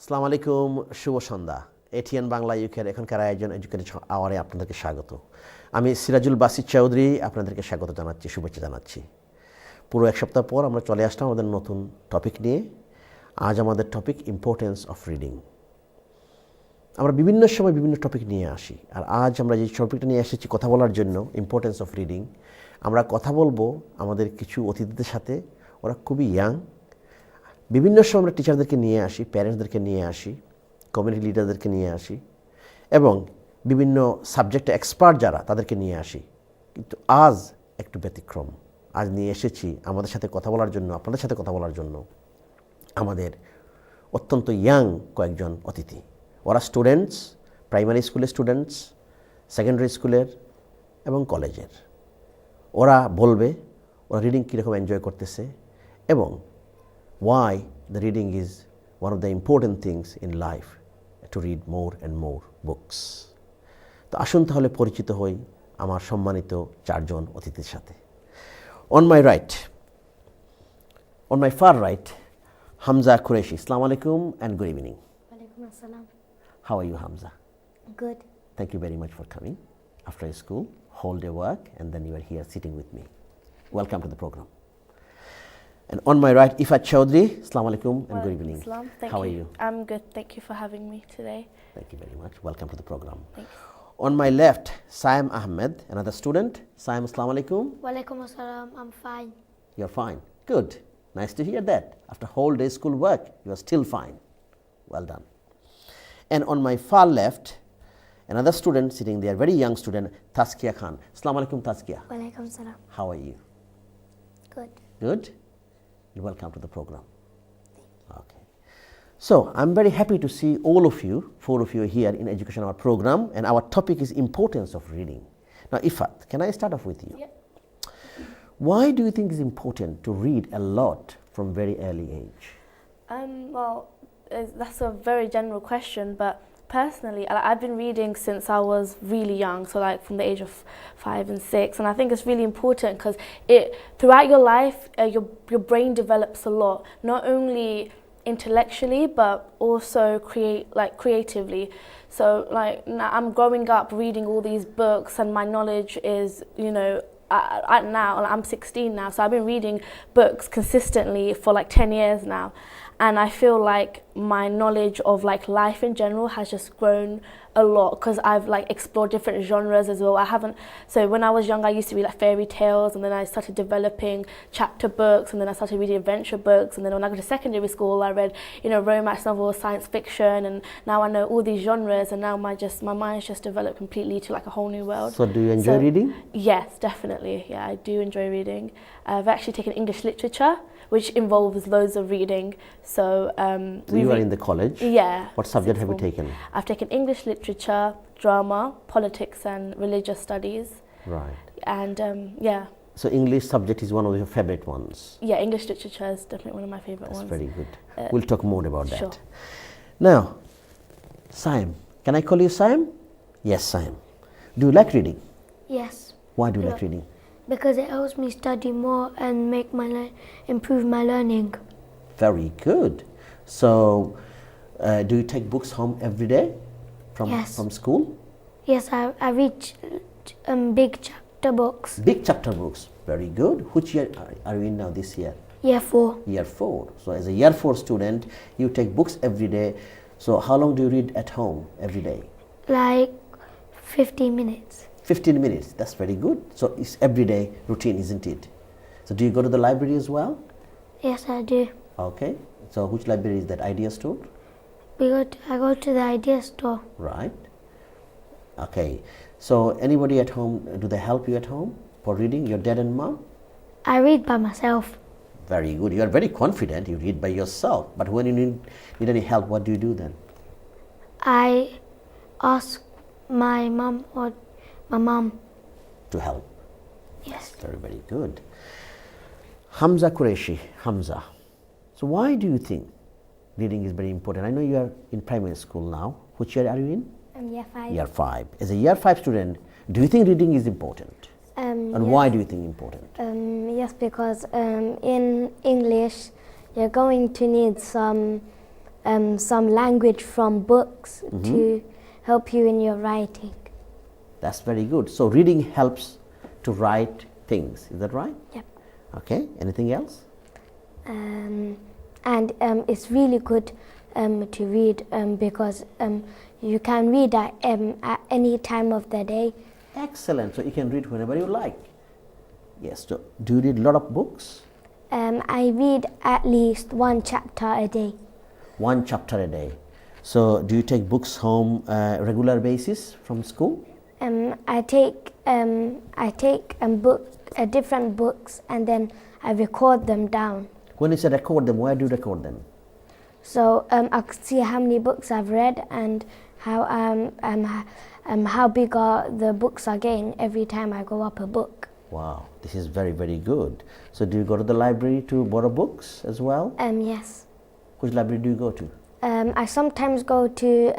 আসসালামু আলাইকুম, শুভ সন্ধ্যা। এটিএন বাংলা ইউকের এখনকার আয়োজন এডুকেশন আওয়ারে আপনাদেরকে স্বাগত। আমি সিরাজুল বাসির চৌধুরী আপনাদেরকে স্বাগত জানাচ্ছি, শুভেচ্ছা জানাচ্ছি। পুরো এক সপ্তাহ পর আমরা চলে আসলাম আমাদের নতুন টপিক নিয়ে। আজ আমাদের টপিক ইম্পর্টেন্স অফ রিডিং। আমরা বিভিন্ন সময় বিভিন্ন টপিক নিয়ে আসি, আর আজ আমরা যে টপিকটা নিয়ে এসেছি কথা বলার জন্য, ইম্পর্টেন্স অফ রিডিং, আমরা কথা বলবো আমাদের কিছু অতিথিদের সাথে। ওরা খুবই ইয়াং। বিভিন্ন সময় আমরা টিচারদেরকে নিয়ে আসি, প্যারেন্টসদেরকে নিয়ে আসি, কমিউনিটি লিডারদেরকে নিয়ে আসি, এবং বিভিন্ন সাবজেক্টে এক্সপার্ট যারা তাদেরকে নিয়ে আসি। কিন্তু আজ একটু ব্যতিক্রম। আজ নিয়ে এসেছি আমাদের সাথে কথা বলার জন্য, আপনাদের সাথে কথা বলার জন্য আমাদের অত্যন্ত ইয়াং কয়েকজন অতিথি। ওরা স্টুডেন্টস, প্রাইমারি স্কুলের স্টুডেন্টস, সেকেন্ডারি স্কুলের এবং কলেজের। ওরা বলবে ওরা রিডিং কীরকম এনজয় করতেছে এবং why the reading is one of the important things in life, to read more and more books. তো আসুন তাহলে পরিচিত হই আমার সম্মানিত চারজন অতিথির সাথে। On my far right, Hamza Qureshi. Assalamu alaikum and good evening. Walaikum assalam. How are you, Hamza? Good. Thank you very much for coming after school, whole day work, and then you are here sitting with me. Welcome to the program. And on my right, Ifat Chaudhry. Assalamu alaikum and good evening. Assalam. How are you? I'm good. Thank you for having me today. Thank you very much. Welcome to the program. Thanks. On my left, Saim Ahmed, another student. Saim, assalamu alaikum. Walaikum assalam. I'm fine. You're fine. Good. Nice to hear that. After whole day school work, you are still fine. Well done. And on my far left, another student sitting there, very young student, Taskia Khan. Assalamu alaikum, Taskia. Walaikum assalam. How are you? Good. Good? Welcome to the program. Okay. So, I'm very happy to see all of you, 4 of you are here in Education Hour program, and our topic is importance of reading. Now, Ifat, can I start off with you? Yep. Why do you think it's important to read a lot from very early age? That's a very general question, but personally, I've been reading since I was really young, so like from the age of 5 and 6, and I think it's really important because throughout your life, your brain develops a lot, not only intellectually but also creatively. So like now I'm growing up reading all these books, and my knowledge is, now I'm 16 now, so I've been reading books consistently for like 10 years now. And I feel like my knowledge of like life in general has just grown a lot because I've like explored different genres as well. So when I was young, I used to read like fairy tales, and then I started developing chapter books, and then I started reading adventure books, and then when I got to secondary school, I read, romance novels, science fiction, and now I know all these genres, and now my mind's just developed completely to like a whole new world. So, do you enjoy reading? Yes, definitely. Yeah, I do enjoy reading. I've actually taken English literature, which involves loads of reading. So you are in the college? Yeah. What subject have you taken? I've taken English literature, drama, politics and religious studies. Right. And So English subject is one of your favorite ones? Yeah, English literature is definitely one of my favorite ones. That's very good. We'll talk more about that. Sure. Now, Saim. Can I call you Saim? Yes, Saim. Do you like reading? Yes. Why do you like reading? Because it helps me study more and improve my learning. Very good. So, do you take books home every day from school? Yes, I read big chapter books. Big chapter books. Very good. Which year are you in now this year? Year 4. Year 4. So, as a year 4 student, you take books every day. So, how long do you read at home every day? Like 15 minutes. 15 minutes. That's very good. So, it's everyday routine, isn't it? So, do you go to the library as well? Yes, I do. Okay. So, which library is that? Idea Store? I go to the idea store. Right. Okay. So, anybody at home, do they help you at home for reading? Your dad and mom? I read by myself. Very good. You are very confident. You read by yourself. But when you need any help, what do you do then? I ask my mom or my mom to help. Yes. Very, very good. Hamza Qureshi. Hamza. So why do you think reading is very important? I know you are in primary school now. Which year are you in? Year 5. Year 5. As a year 5 student, do you think reading is important? And yes. why do you think important? Yes, because in English you're going to need some some language from books to help you in your writing. That's very good. So reading helps to write things. Is that right? Yep. Okay. Anything else? And it's really good to read because you can read at any time of the day. Excellent. So you can read whenever you like. Yes. So do you read a lot of books? I read at least one chapter a day. One chapter a day. So do you take books home regular basis from school? I take different books and then I record them down. When you say record them, where do you record them? So I could see how many books I've read and how big the books are getting every time I go up a book. Wow, this is very, very good. So do you go to the library to borrow books as well? Yes. Which library do you go to? I sometimes go to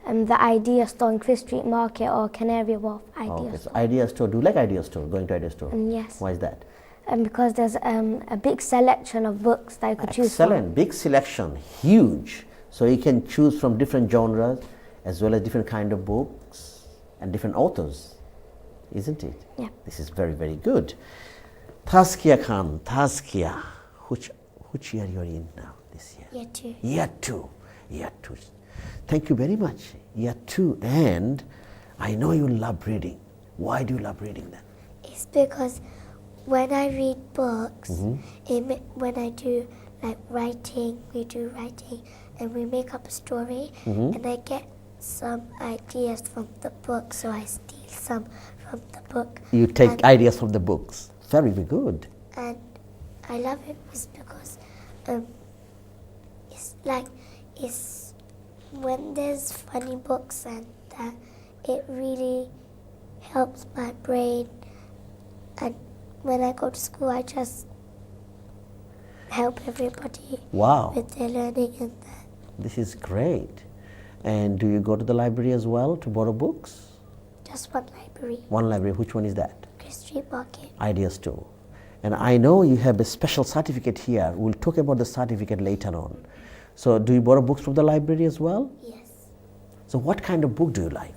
the Idea Store in Chris Street Market or Canary Wharf Idea Okay, so Store. Idea Store. Do you like Idea Store, going to Idea Store? Yes. Why is that? Because there's a big selection of books that you could choose from. Excellent, big selection, huge. So you can choose from different genres as well as different kind of books and different authors, isn't it? Yeah. This is very, very good. Tazkia Khan, Tazkia, which year you are in now this year? Year 2. Year 2. Year 2. Thank you very much. Year 2, and I know you love reading. Why do you love reading then? It's because when I read books, when I do like writing, we do writing and we make up a story and I get some ideas from the book, so I steal some from the book. You take ideas from the books. Very, very good. And I love it is because it's when there's funny books and that it really helps my brain, and when I go to school I just help everybody Wow. with their learning and that. This is great. And do you go to the library as well to borrow books? Just one library, One library, which one is that? Chris Street Market. Idea Store. And I know you have a special certificate here. We'll talk about the certificate later on. So do you borrow books from the library as well? Yes. So what kind of book do you like?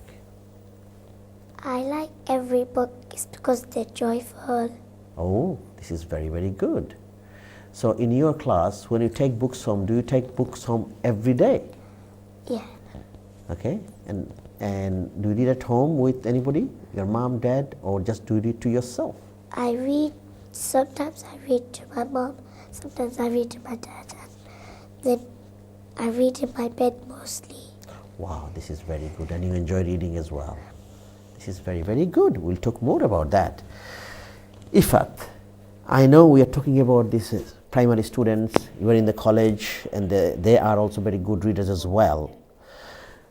I like every book is because they're joyful. Oh, this is very, very good. So in your class, when you take books home, do you take books home every day? Yeah. Okay. And do you read at home with anybody? Your mom, dad, or just do you read to yourself? I read, sometimes I read to my mom, sometimes I read to my dad, and then I read in my bed mostly. Wow, this is very good. And you enjoy reading as well. This is very, very good. We'll talk more about that. Ifat, I know we are talking about these primary students. You are in the college and they are also very good readers as well.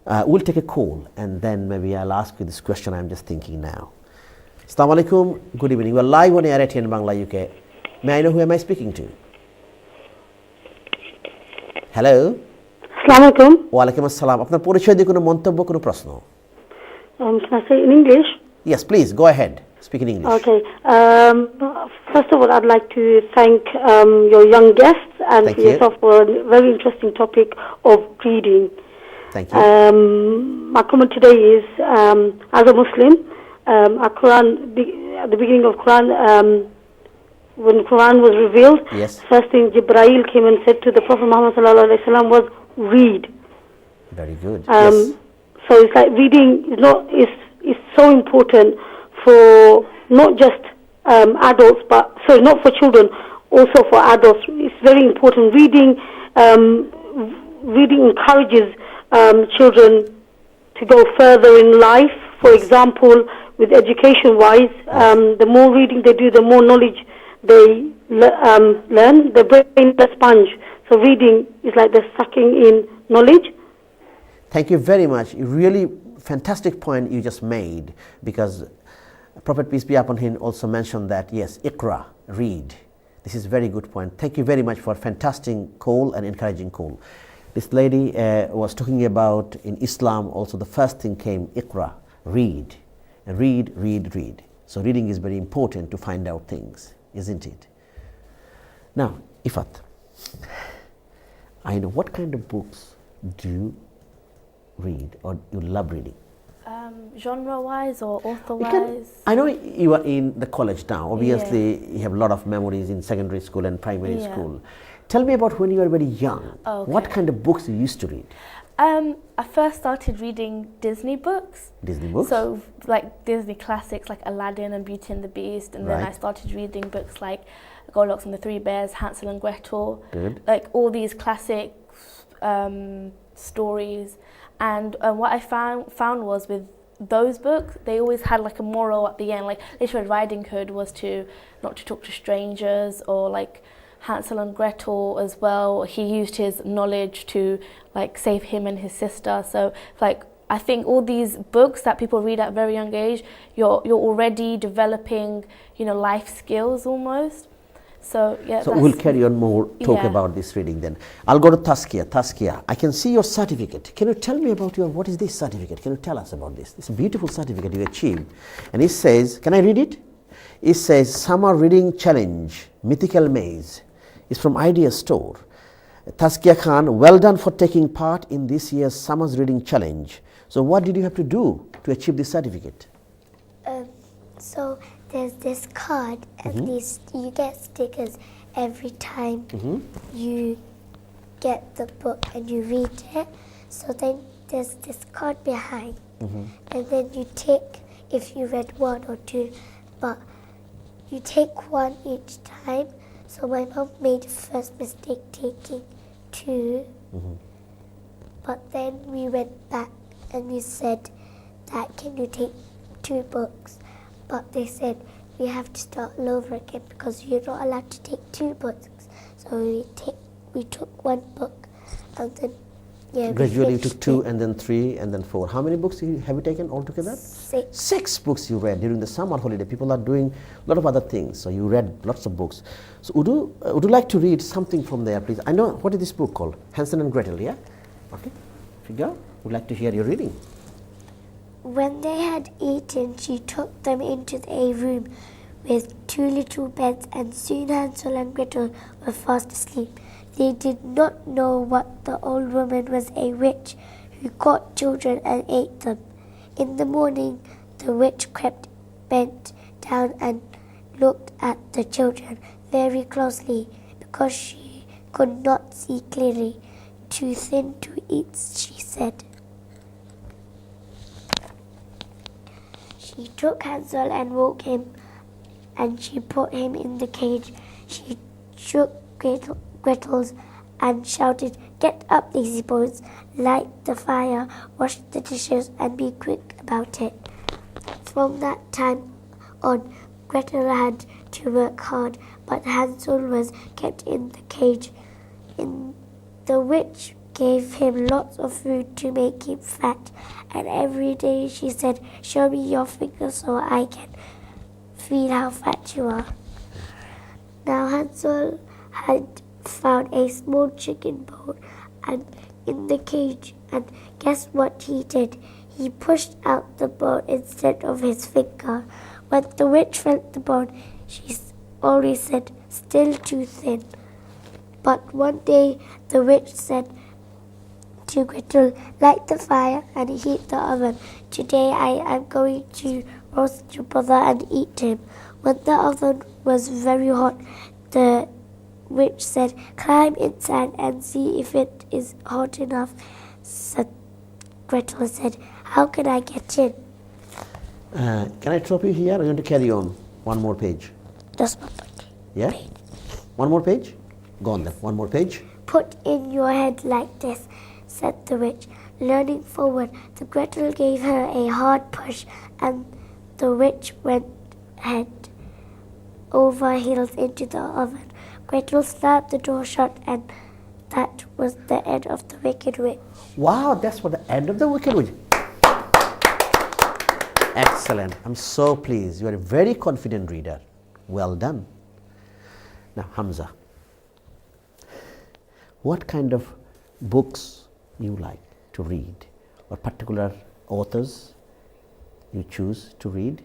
We'll take a call and then maybe I'll ask you this question I'm just thinking now. Assalamu alaikum, good evening. We're live on air at ATN Bangla UK. May I know who am I speaking to? Hello? Assalamu alaikum. Wa alaikum assalam. আপনার পরিচয় দিয়ে কোনো মন্তব্য কোনো প্রশ্ন? Can I say in English? Yes, please go ahead. Speak in English. Okay. First of all, I'd like to thank your young guests and Thank you. yourself for a very interesting topic of reading. Thank you. My comment today is, as a Muslim, our Quran, at the beginning of Quran, when Quran was revealed, Yes. first thing Jibreel came and said to the Prophet Muhammad sallallahu alaihi wasallam was, read. Very good. Yes. So it's like reading is so important for not just adults, but sorry, not for children, also for adults. It's very important. Reading encourages children to go further in life. For example, with education-wise, the more reading they do, the more knowledge they learn. The brain is a sponge, so reading is like they're sucking in knowledge. Thank you very much. Really fantastic point you just made, because Prophet peace be upon him also mentioned that yes, Iqra, read. This is a very good point. Thank you very much for fantastic call and encouraging call. This lady was talking about in Islam also the first thing came Iqra, read. Read, read, read. So reading is very important to find out things, isn't it? Now, Ifat, I know. What kind of books do you read or you love reading? Genre-wise or You author-wise? I know you are in the college now. Obviously, you have a lot of memories in secondary school and primary Yeah. school. Tell me about when you were very young. Okay. What kind of books you used to read? I first started reading Disney books. Disney books? So like Disney classics like Aladdin and Beauty and the Beast, and then Right. I started reading books like Goldilocks and the Three Bears, Hansel and Gretel, Good. like all these classic stories. And what I found was with those books, they always had like a moral at the end. Like Little Red Riding Hood was to not to talk to strangers, or like Hansel and Gretel as well. He used his knowledge to like save him and his sister. So like I think all these books that people read at a very young age, you're already developing, life skills almost. So yeah. So we'll carry on more talk Yeah. about this reading then. I'll go to Taskia. Taskia, I can see your certificate. Can you tell me about what is this certificate? Can you tell us about this? It's a beautiful certificate you achieved. And it says, can I read it? It says Summer Reading Challenge, Mythical Maze. It's from Idea Store. Taskia Khan, well done for taking part in this year's Summer's Reading Challenge. So what did you have to do to achieve this certificate? So there's this card, and these you get stickers every time you get the book and you read it. So then there's this card behind, and then you take, if you read one or two, but you take one each time. So my mom made the first mistake taking two, but then we went back and we said that can you take two books? But they said we have to start all over again because you're not allowed to take two books. So we took one book, and then we Gradually you finished took two it. and then three and then four. How many books have you taken altogether? 6. 6 books you read during the summer holiday. People are doing a lot of other things, so you read lots of books. So would you like to read something from there, please? I know, what is this book called? Hansel and Gretel, yeah? Okay, figure. Would like to hear your reading. When they had eaten, she took them into a room with 2 little beds, and soon Hansel and Gretel were fast asleep. They did not know what the old woman was a witch who caught children and ate them. In the morning, the witch bent down and looked at the children very closely because she could not see clearly. Too thin to eat, she said. She took Hansel and woke him, and she put him in the cage. She shook Gretel's and shouted, "Get up, lazy bones, light the fire, wash the dishes, and be quick about it." From that time on, Gretel had to work hard, but Hansel was kept in the cage. The witch gave him lots of food to make him fat, and every day she said, "Show me your fingers so I can feel how fat you are." Now Hansel had found a small chicken bone and in the cage, and guess what he did? He pushed out the bone instead of his finger. When the witch felt the bone, she always said, "Still too thin." But one day the witch said to Gretel, "Light the fire and heat the oven. Today I am going to roast your brother and eat him." When the oven was very hot, the witch said, "Climb inside and see if it is hot enough." Gretel said, "How can I get in?" Can I stop you here? I'm going to carry on. One more page. Just one page. Yeah? One more page? Go on then. One more page. "Put in your head like this," said the witch. Leaning forward, the Gretel gave her a hard push, and the witch went head over heels into the oven. Gretel slapped the door shut, and that was the end of the Wicked Witch. Wow, that's what the end of the Wicked Witch. Excellent. I'm so pleased. You are a very confident reader. Well done. Now, Hamza, what kind of books you like to read, or particular authors you choose to read?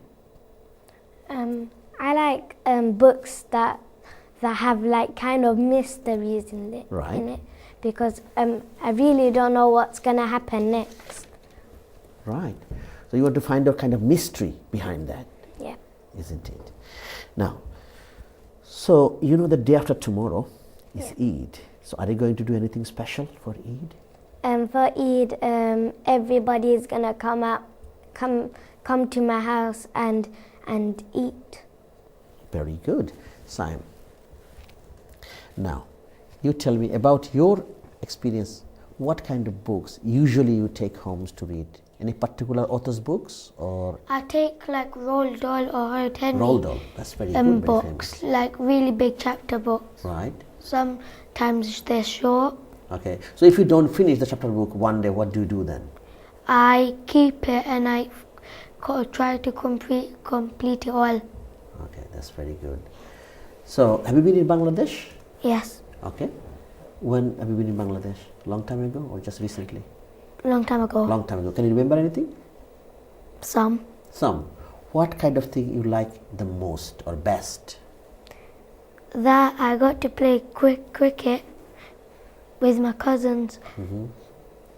I like books that have like kind of mysteries in it. Right. In it, because I really don't know what's going to happen next. Right. So you want to find out kind of mystery behind that, Yeah. isn't it? Now, so you know the day after tomorrow is Eid. So are you going to do anything special for Eid? For Eid, everybody is going to come to my house and eat. Very good, Simon. Now, you tell me about your experience. What kind of books usually you take homes to read? Any particular author's books or I take like Roald Dahl or Horace Henry Roald Dahl? That's very good. Very books, famous. like really big chapter books. Right. Sometimes they're short. Okay. So if you don't finish the chapter book one day, what do you do then? I keep it and I try to complete it all. Okay, that's very good. So have you been in Bangladesh? Yes, Okay. When have you been in Bangladesh? Long time ago or just recently? long time ago. Long time ago. Can you remember anything? Some. Some. What kind of thing you like the most or best? That I got to play cricket with my cousins.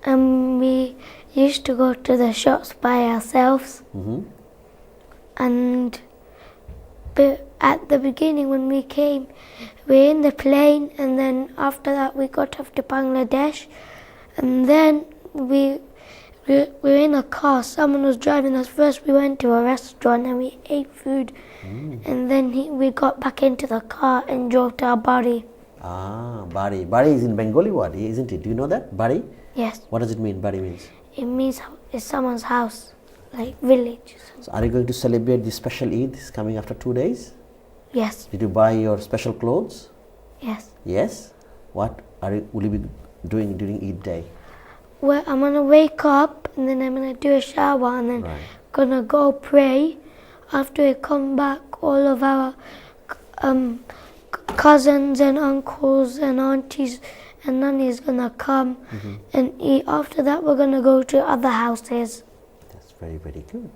We used to go to the shops by ourselves. And at the beginning when we came, we were in the plane, and then after that we got off to Bangladesh, and then we were in a car. Someone was driving us. First we went to a restaurant and we ate food, and then we got back into the car and drove to our Bari. Ah, Bari. Bari is in Bengali word, isn't it? Do you know that? Bari? Yes, What does it mean? Bari means. it means it's someone's house, like village. So are you going to celebrate the special Eid this coming after 2 days? Yes, Did you buy your special clothes? yes. Yes. What will you be doing during Eid day? Well, I'm gonna wake up and then I'm gonna do a shower and then Right. gonna go pray. After we come back, all of our cousins and uncles and aunties and nannies gonna come and eat. After that, we're gonna go to other houses. That's very, very good.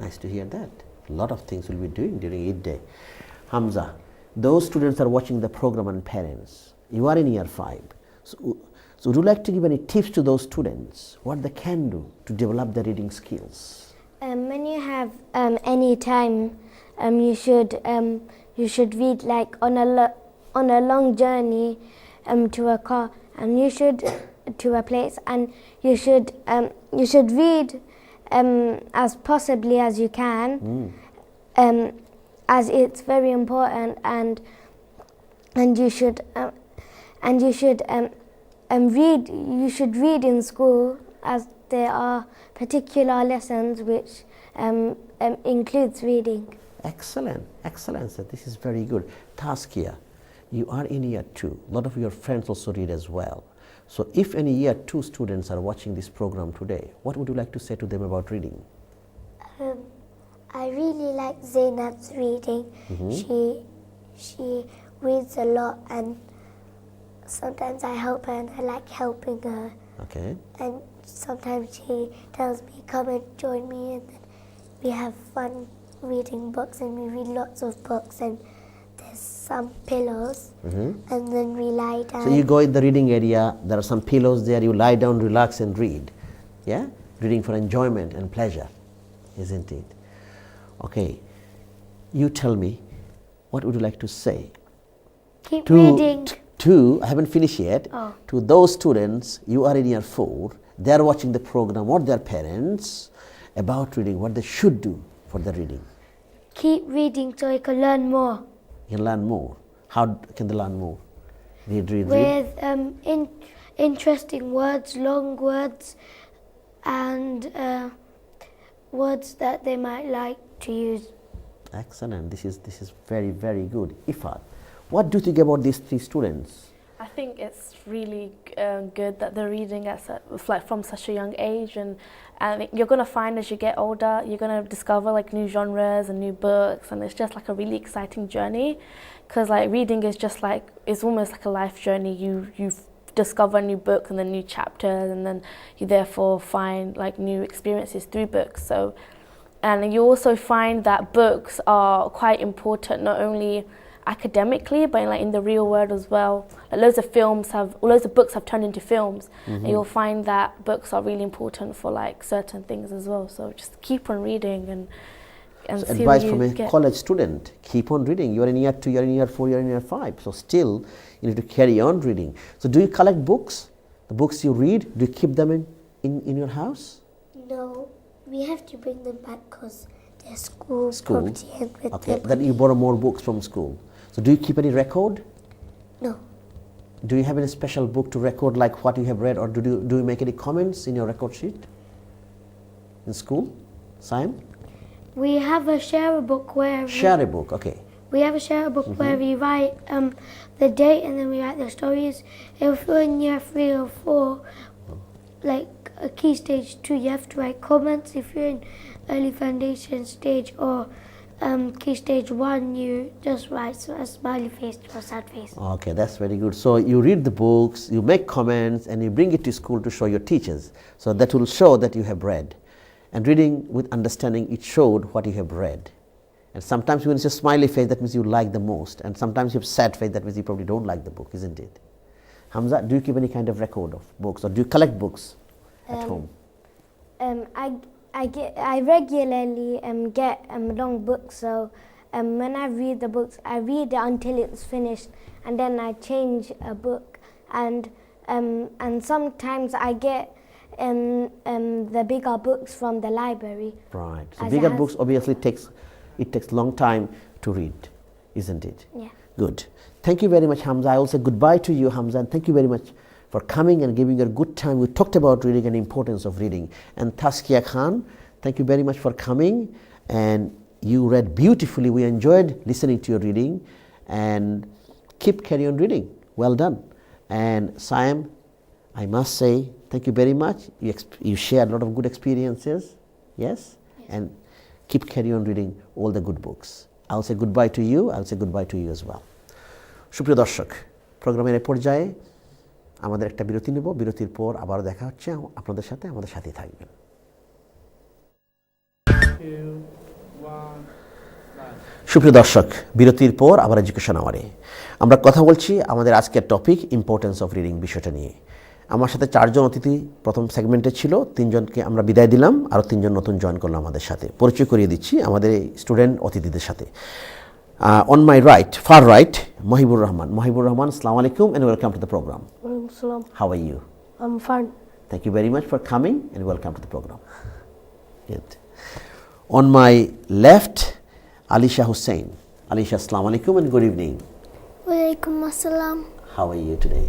Nice to hear that. A lot of things we'll be doing during Eid day. Hamza, those students are watching the program and parents. You are in year 5. So would you like to give any tips to those students, what they can do to develop their reading skills? When you have any time, you should read like on a long journey to a car, and you should to a place, and you should read as possibly as you can, as it's very important, and you should read. You should read in school, as there are particular lessons which includes reading. Excellent, excellent. So this is very good. Taskia, you are in year 2. A lot of your friends also read as well. So if any year 2 students are watching this program today, what would you like to say to them about reading? I really like Zainab's reading. She reads a lot, and sometimes I help her and I like helping her. Okay. And sometimes she tells me, come and join me, and then we have fun reading books, and we read lots of books, and there's some pillows, and then we lie down. So you go in the reading area, there are some pillows there, you lie down, relax and read. Yeah? Reading for enjoyment and pleasure, isn't it? Okay. You tell me, what would you like to say? Keep reading. I haven't finished yet. Oh. To those students, you are in year 4, they are watching the program, what their parents about reading, what they should do for the reading. Keep reading so you can learn more. You can learn more. How can they learn more? Read. With interesting words, long words, and words that they might like to use. Excellent. This is very, very good. Ifat, what do you think about these 3 students? I think it's really good that they're reading from such a young age, and you're going to find as you get older, you're going to discover like new genres and new books, and it's just like a really exciting journey, because like reading is just like, it's almost like a life journey. You discover a new book and then new chapters, and then you therefore find like new experiences through books. So, and you also find that books are quite important, not only academically, but in the real world as well. Like loads of books have turned into films, and you'll find that books are really important for like certain things as well. So just keep on reading and So see advice what from you a get. college student, keep on reading. You're in year 2, you're in year 4, you're in year 5. So still, you need to carry on reading. So do you collect books? The books you read, do you keep them in your house? No, we have to bring them back because they're school School? property and with Okay, them. then you borrow more books from school. So do you keep any record? No, Do you have any special book to record like what you have read, or do you make any comments in your record sheet in school? Simon? We have a share book where Share a book, okay. we have a share book where we write the date and then we write the stories. If you're in year 3 or 4, like a key stage 2, you have to write comments. If you're in early foundation stage or key stage 1, you just write a smiley face or a sad face. Okay, that's very good. So you read the books, you make comments, and you bring it to school to show your teachers. So that will show that you have read. And reading with understanding, it showed what you have read. And sometimes when it's a smiley face, that means you like the most. And sometimes you have sad face, that means you probably don't like the book, isn't it? Hamza, do you keep any kind of record of books, or do you collect books at home? I regularly get long books, so when I read the books, I read it until it's finished, and then I change a book. And sometimes I get the bigger books from the library. Right. So As bigger it has- books obviously takes long time to read, isn't it? Yeah. Good. Thank you very much, Hamza. I will say goodbye to you, Hamza, and thank you very much for coming and giving your good time. We talked about reading and importance of reading. And Taskia Khan, thank you very much for coming. And you read beautifully. We enjoyed listening to your reading. And carry on reading. Well done. And Saim, I must say thank you very much. You shared a lot of good experiences. Yes? And carry on reading all the good books. I'll say goodbye to you. I'll say goodbye to you as well. সুপ্রিয় দর্শক, প্রোগ্রামের এই পর্যায়ে আমাদের একটা বিরতি নেব। বিরতির পর আবার দেখা হচ্ছে আপনাদের সাথে। আমাদের সাথেই থাকবেন। সুপ্রিয় দর্শক, বিরতির পর আবার এডুকেশন আওয়ারে আমরা কথা বলছি আমাদের আজকের টপিক ইম্পর্টেন্স অফ রিডিং বিষয়টা নিয়ে। আমার সাথে 4 জন অতিথি প্রথম সেগমেন্টে ছিল, 3 জনকে আমরা বিদায় দিলাম, আরও 3 জন নতুন জয়েন করলো আমাদের সাথে। পরিচয় করিয়ে দিচ্ছি আমাদের স্টুডেন্ট অতিথিদের সাথে। On my right, far right, Mohibur Rahman. Mohibur Rahman, Assalamu alaikum and welcome to the program. Salam. How are you? I'm fine. Thank you very much for coming and welcome to the program. Good. On my left, Alisha Hussain. Alisha, Assalamu alaikum and good evening. Walaikum assalam. How are you today?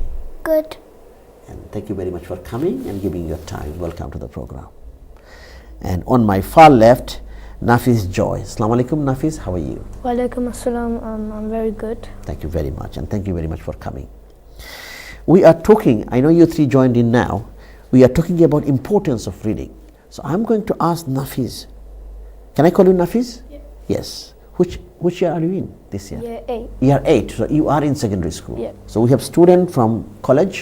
Good. And thank you very much for coming and giving your time. Welcome to the program. And on my far left, Nafis Joy. Assalamu alaikum, Nafis. How are you? Walaikum assalam. I'm very good. Thank you very much, and thank you very much for coming. We are talking, I know you 3 joined in now, we are talking about importance of reading. So I'm going to ask Nafis. Can I call you Nafis? Yeah. Yes. Which year are you in this year? Year 8. Year 8, so you are in secondary school. Yeah. So we have student from college,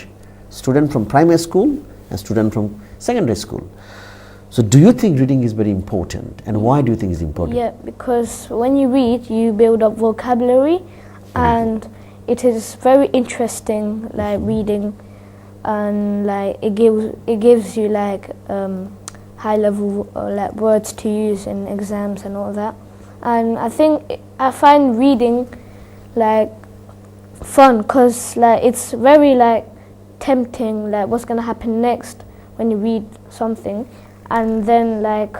student from primary school, and student from secondary school. So do you think reading is very important, and why do you think it's important? Yeah, because when you read, you build up vocabulary, and it is very interesting, like reading, and like it gives you like high level like words to use in exams and all that. And I find reading like fun, cause like it's very like tempting, like what's gonna happen next when you read something. And then like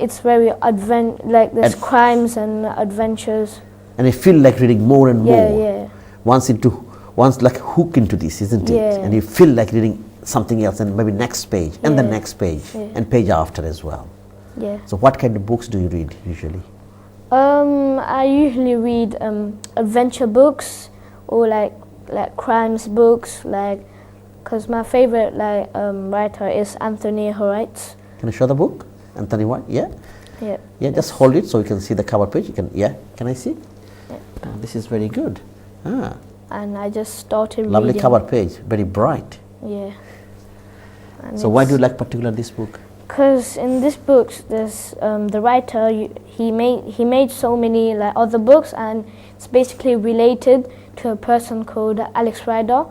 it's very like there's crimes and adventures. And I feel like reading more and more. Yeah. Once like hook into this, isn't it? Yeah. And you feel like reading something else, and maybe next page, and the Yeah. next page, Yeah. and page after as well. Yeah. So what kind of books do you read usually? I usually read adventure books or like crimes books, like because my favorite writer is Anthony Horowitz. Can you show the book? Anthony what? Yeah? Yeah. Yeah, just hold it so you can see the cover page. You can, yeah? Can I see? Yeah. Oh, this is very good. Ah, And I just started lovely reading. cover page, very bright. Yeah. And So why do you like particular this book? Because in this book, there's the writer. He made so many like other books, and it's basically related to a person called Alex Rider,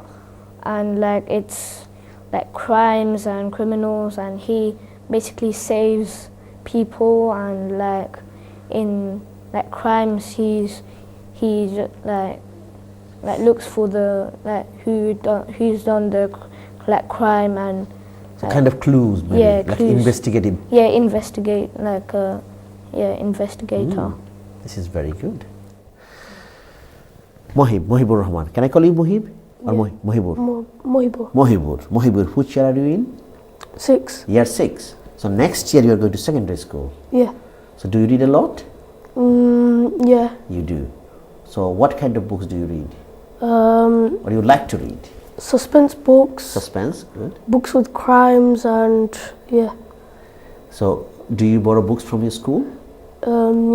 and like it's like crimes and criminals, and he basically saves people, and like in like crimes he's like looks for the like who's done the like crime, and So kind of clues, maybe, yeah, like clues. investigative. investigate like investigator. This is very good. Mohibur Rahman. Can I call you Mohib or Mohibur? Mohibur. Which year are you in? 6. Year 6. So next year you are going to secondary school. Yeah. So do you read a lot? Yeah. You do. So what kind of books do you read? Or you like to read? Suspense books, Suspense, good. books with crimes, and yeah. So do you borrow books from your school?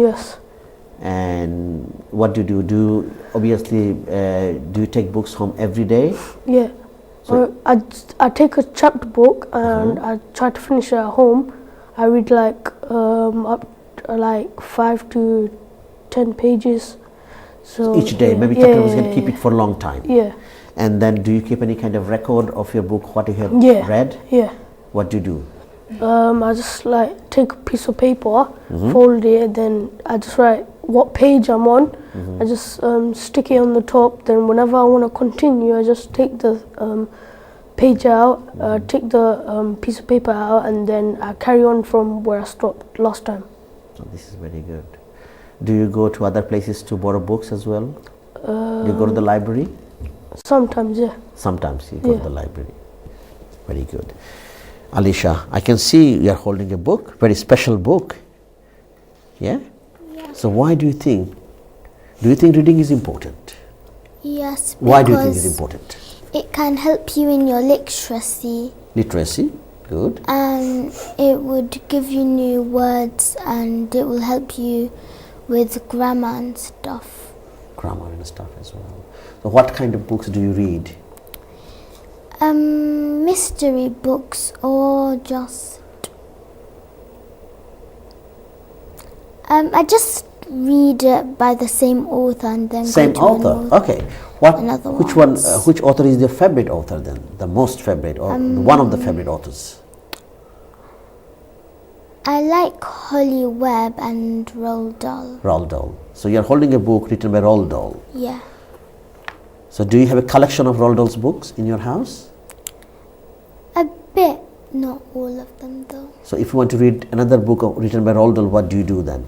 Yes. And what do you do? Obviously, do you take books home every day? Yeah. So- I take a chapter book and I try to finish it at home. I read like up to like 5 to 10 pages. So Each day, yeah, maybe yeah, you can yeah, keep it for a long time. Yeah. And then do you keep any kind of record of your book, what you have Yeah. read? Yeah. What do you do? I just like take a piece of paper, fold it, then I just write what page I'm on. I just stick it on the top. Then whenever I want to continue, I just take the page out, take the piece of paper out, and then I carry on from where I stopped last time. So this is very good. Do you go to other places to borrow books as well? Do you go to the library? Sometimes, yeah. Sometimes you go to Yeah. the library. Very good. Alisha, I can see you are holding a book, very special book. Yeah? So why do you think reading is important? Yes, Why do you think it's because important? it can help you in your literacy, Literacy, good. and it would give you new words, and it will help you with grammar and stuff. Grammar and stuff as well. So what kind of books do you read? Mystery books, or just I just read it by the same author and then Same go to author. another. Okay. What? another Which one? ones. Which author is your favorite author then? The most favorite, or one of the favorite authors? I like Holly Webb and Roald Dahl. Roald Dahl. So you are holding a book written by Roald Dahl. Yeah. So do you have a collection of Roald Dahl's books in your house? A bit, not all of them though. So if you want to read another book written by Roald Dahl, what do you do then?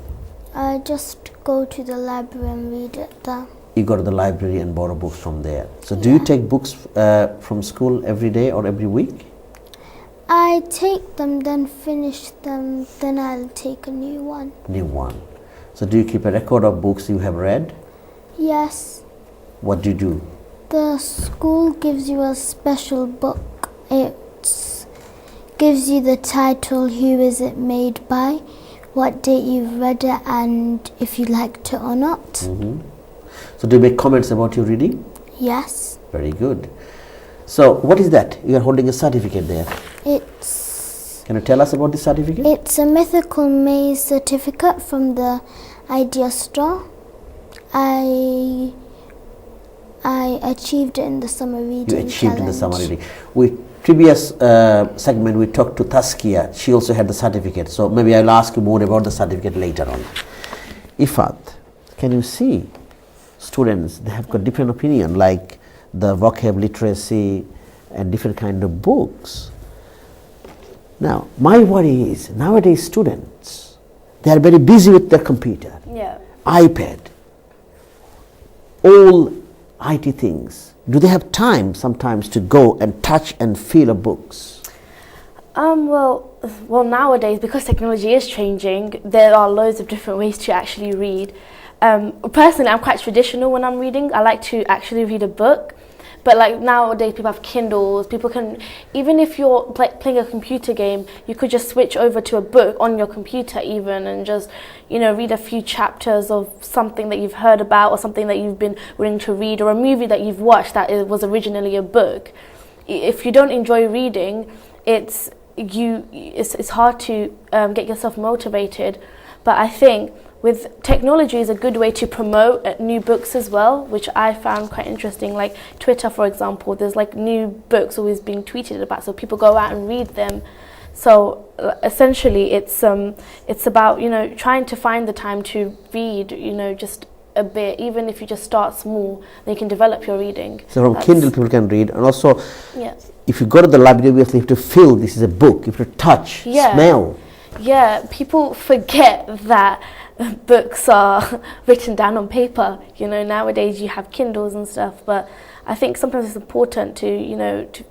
I just go to the library and read it there. You go to the library and borrow books from there. So do you take books from school every day or every week? I take them, then finish them, then I'll take a new one. New one. So do you keep a record of books you have read? Yes, What do you do? the school gives you a special book. It gives you the title, who is it made by, what date you've read it, and if you liked it or not. So do you make comments about your reading? Yes, Very good. So what is that? You are holding a certificate there. it's Can you tell us about the certificate? a Mythical Maze certificate from the Idea Store. I achieved it in the summer reading You achieved in the summer challenge. reading. We previous segment we talked to Taskia. She also had the certificate. So maybe I'll ask you more about the certificate later on. Ifat, can you see students? They have got different opinion, like the vocab literacy and different kind of books. Now, my worry is nowadays students, they are very busy with their computer, Yeah. iPad, all IT things. Do they have time sometimes to go and touch and feel of books? Well, nowadays, because technology is changing, there are loads of different ways to actually read. Personally, I'm quite traditional when I'm reading. I like to actually read a book. But like nowadays, people have Kindles. People can, even if you're playing a computer game, you could just switch over to a book on your computer even, and just, read a few chapters of something that you've heard about, or something that you've been willing to read, or a movie that you've watched that was originally a book. If you don't enjoy reading, it's it's hard to get yourself motivated. But I think with technology is a good way to promote new books as well, which I found quite interesting. Like Twitter, for example, there's like new books always being tweeted about, so people go out and read them. So essentially, it's about, you know, trying to find the time to read, you know, just a bit. Even if you just start small, then you can develop your reading. So from Kindle, people can read, and also, Yeah. if you go to the library, you have to feel this is a book. You have to touch, Yeah. smell. Yeah, people forget that books are written down on paper. You know, nowadays you have Kindles and stuff, but I think sometimes it's important to, you know, to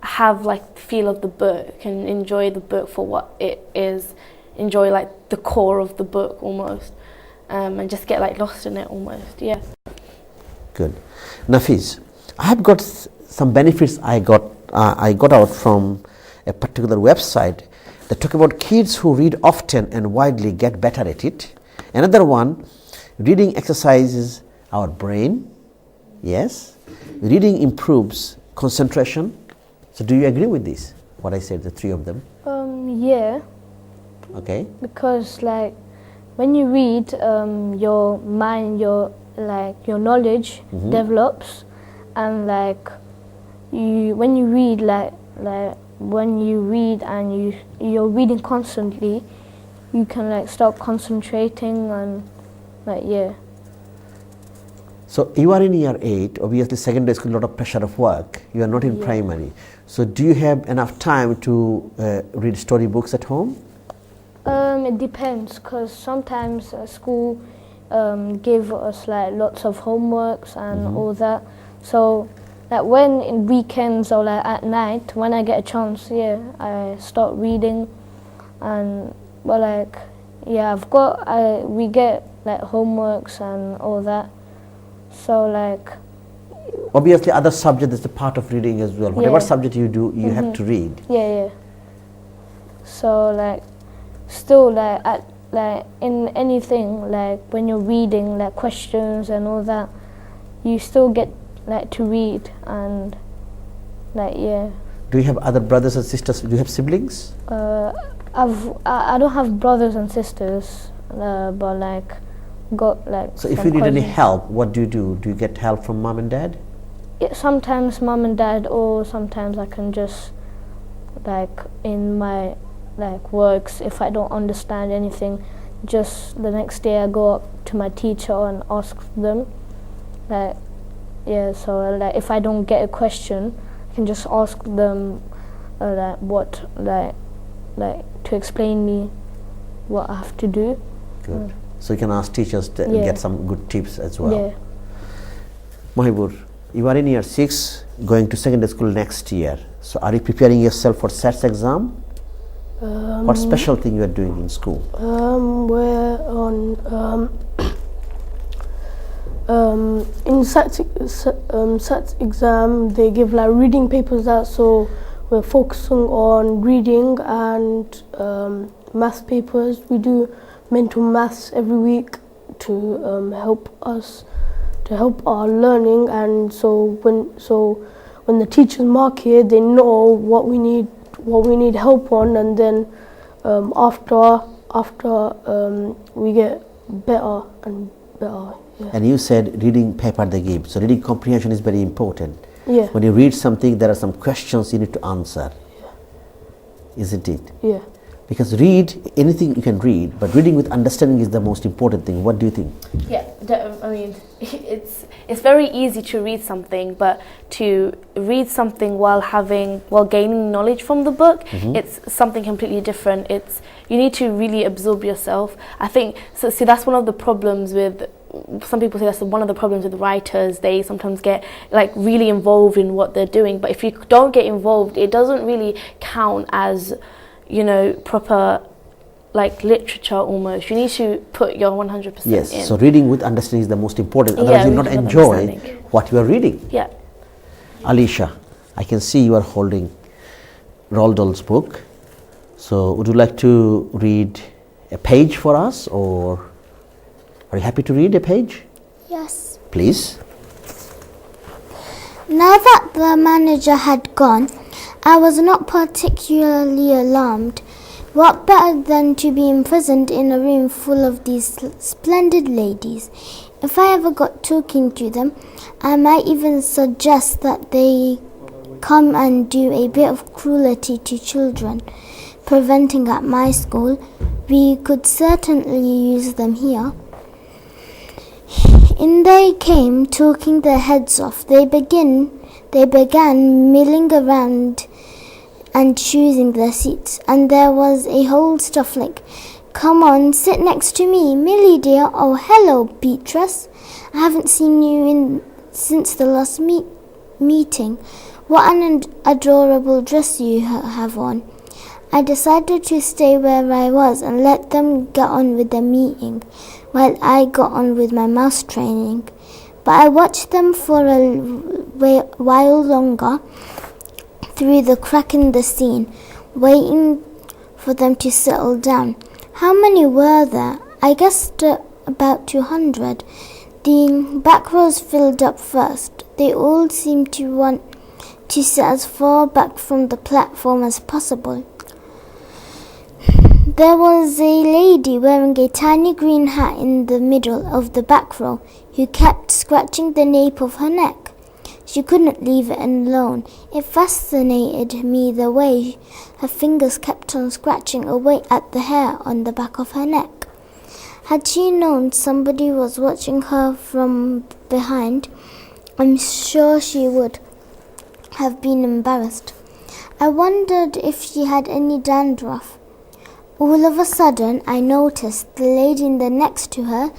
have like the feel of the book and enjoy the book for what it is. Enjoy like the core of the book almost, and just get like lost in it almost. Yeah. Good. Nafiz, I have got some benefits I got out from a particular website that talk about kids who read often and widely get better at it. Another one, reading exercises our brain. Yes. Reading improves concentration. So do you agree with this, what I said, the three of them? Yeah, Okay. because like when you read, your mind, your knowledge develops, and like when you read when you read and you're reading constantly, you can like start concentrating and like yeah. So you are in year 8, obviously secondary school, a lot of pressure of work. You are not in primary. So do you have enough time to read storybooks at home? It depends, because sometimes school give us like lots of homeworks and all that. So like when in weekends or like at night, when I get a chance, yeah, I start reading. And but like yeah, we get like homeworks and all that. So like Obviously other subject is a part of reading as well. Whatever Yeah. subject you do, you have to read. yeah. So like still like in anything, like when you're reading like questions and all that, you still get like to read and like yeah. Do you have other brothers and sisters? Do you have siblings? I don't have brothers and sisters, but like got like. So if some you need any cousins. help, what do? Do you get help from mom and dad? Yeah, sometimes mom and dad, or sometimes I can just like in my like works, if I don't understand anything, just the next day I go up to my teacher and ask them. Like yeah, so like if I don't get a question, I can just ask them like what like to explain me what I have to do. Good. So you can ask teachers to Yeah. get some good tips as well. Yeah. Mahibur, you are in year 6, going to secondary school next year. So are you preparing yourself for SATS exam? What special thing you are doing in school? We're on in SATS exam they give like reading papers out, so we're focusing on reading and math papers. We do mental maths every week to help our learning, and so when the teachers mark it, they know what we need help on, and then after we get better and better. Yeah. And you said reading paper they give. So reading comprehension is very important. Yeah. When you read something, there are some questions you need to answer. Isn't it? Yeah. Because read, anything you can read, but reading with understanding is the most important thing. What do you think? Yeah, I mean, it's very easy to read something, but to read something while gaining knowledge from the book, it's something completely different. You need to really absorb yourself. I think so. See, that's one of the problems with. Some people say that's one of the problems with writers. They sometimes get like really involved in what they're doing, but if you don't get involved, it doesn't really count as, you know, proper like literature almost. You need to put your 100% Yes. in. So reading with understanding is the most important. Yeah, Otherwise, you will not reading with enjoy understanding. what you are reading. Yeah. Alicia, I can see you are holding Roald Dahl's book. So would you like to read a page for us, or are you happy to read a page? Yes. Please. Now that the manager had gone, I was not particularly alarmed. What better than to be imprisoned in a room full of these splendid ladies? If I ever got talking to them, I might even suggest that they come and do a bit of cruelty to children, preventing at my school. We could certainly use them here. In they came, talking their heads off. They began milling around and choosing their seats, and there was a whole stuff like, "Come on, sit next to me, Millie dear. Oh, hello, Beatrice. I haven't seen you since the last meeting. What an adorable dress you have on." I decided to stay where I was and let them get on with their meeting, while I got on with my mouse training. But I watched them for a while longer through the crack in the scene, waiting for them to settle down. How many were there? I guessed about 200. The back rows filled up first. They all seemed to want to sit as far back from the platform as possible. There was a lady wearing a tiny green hat in the middle of the back row who kept scratching the nape of her neck. She couldn't leave it alone. It fascinated me the way her fingers kept on scratching away at the hair on the back of her neck. Had she known somebody was watching her from behind, I'm sure she would have been embarrassed. I wondered if she had any dandruff. All of a sudden, I noticed the lady in the next to her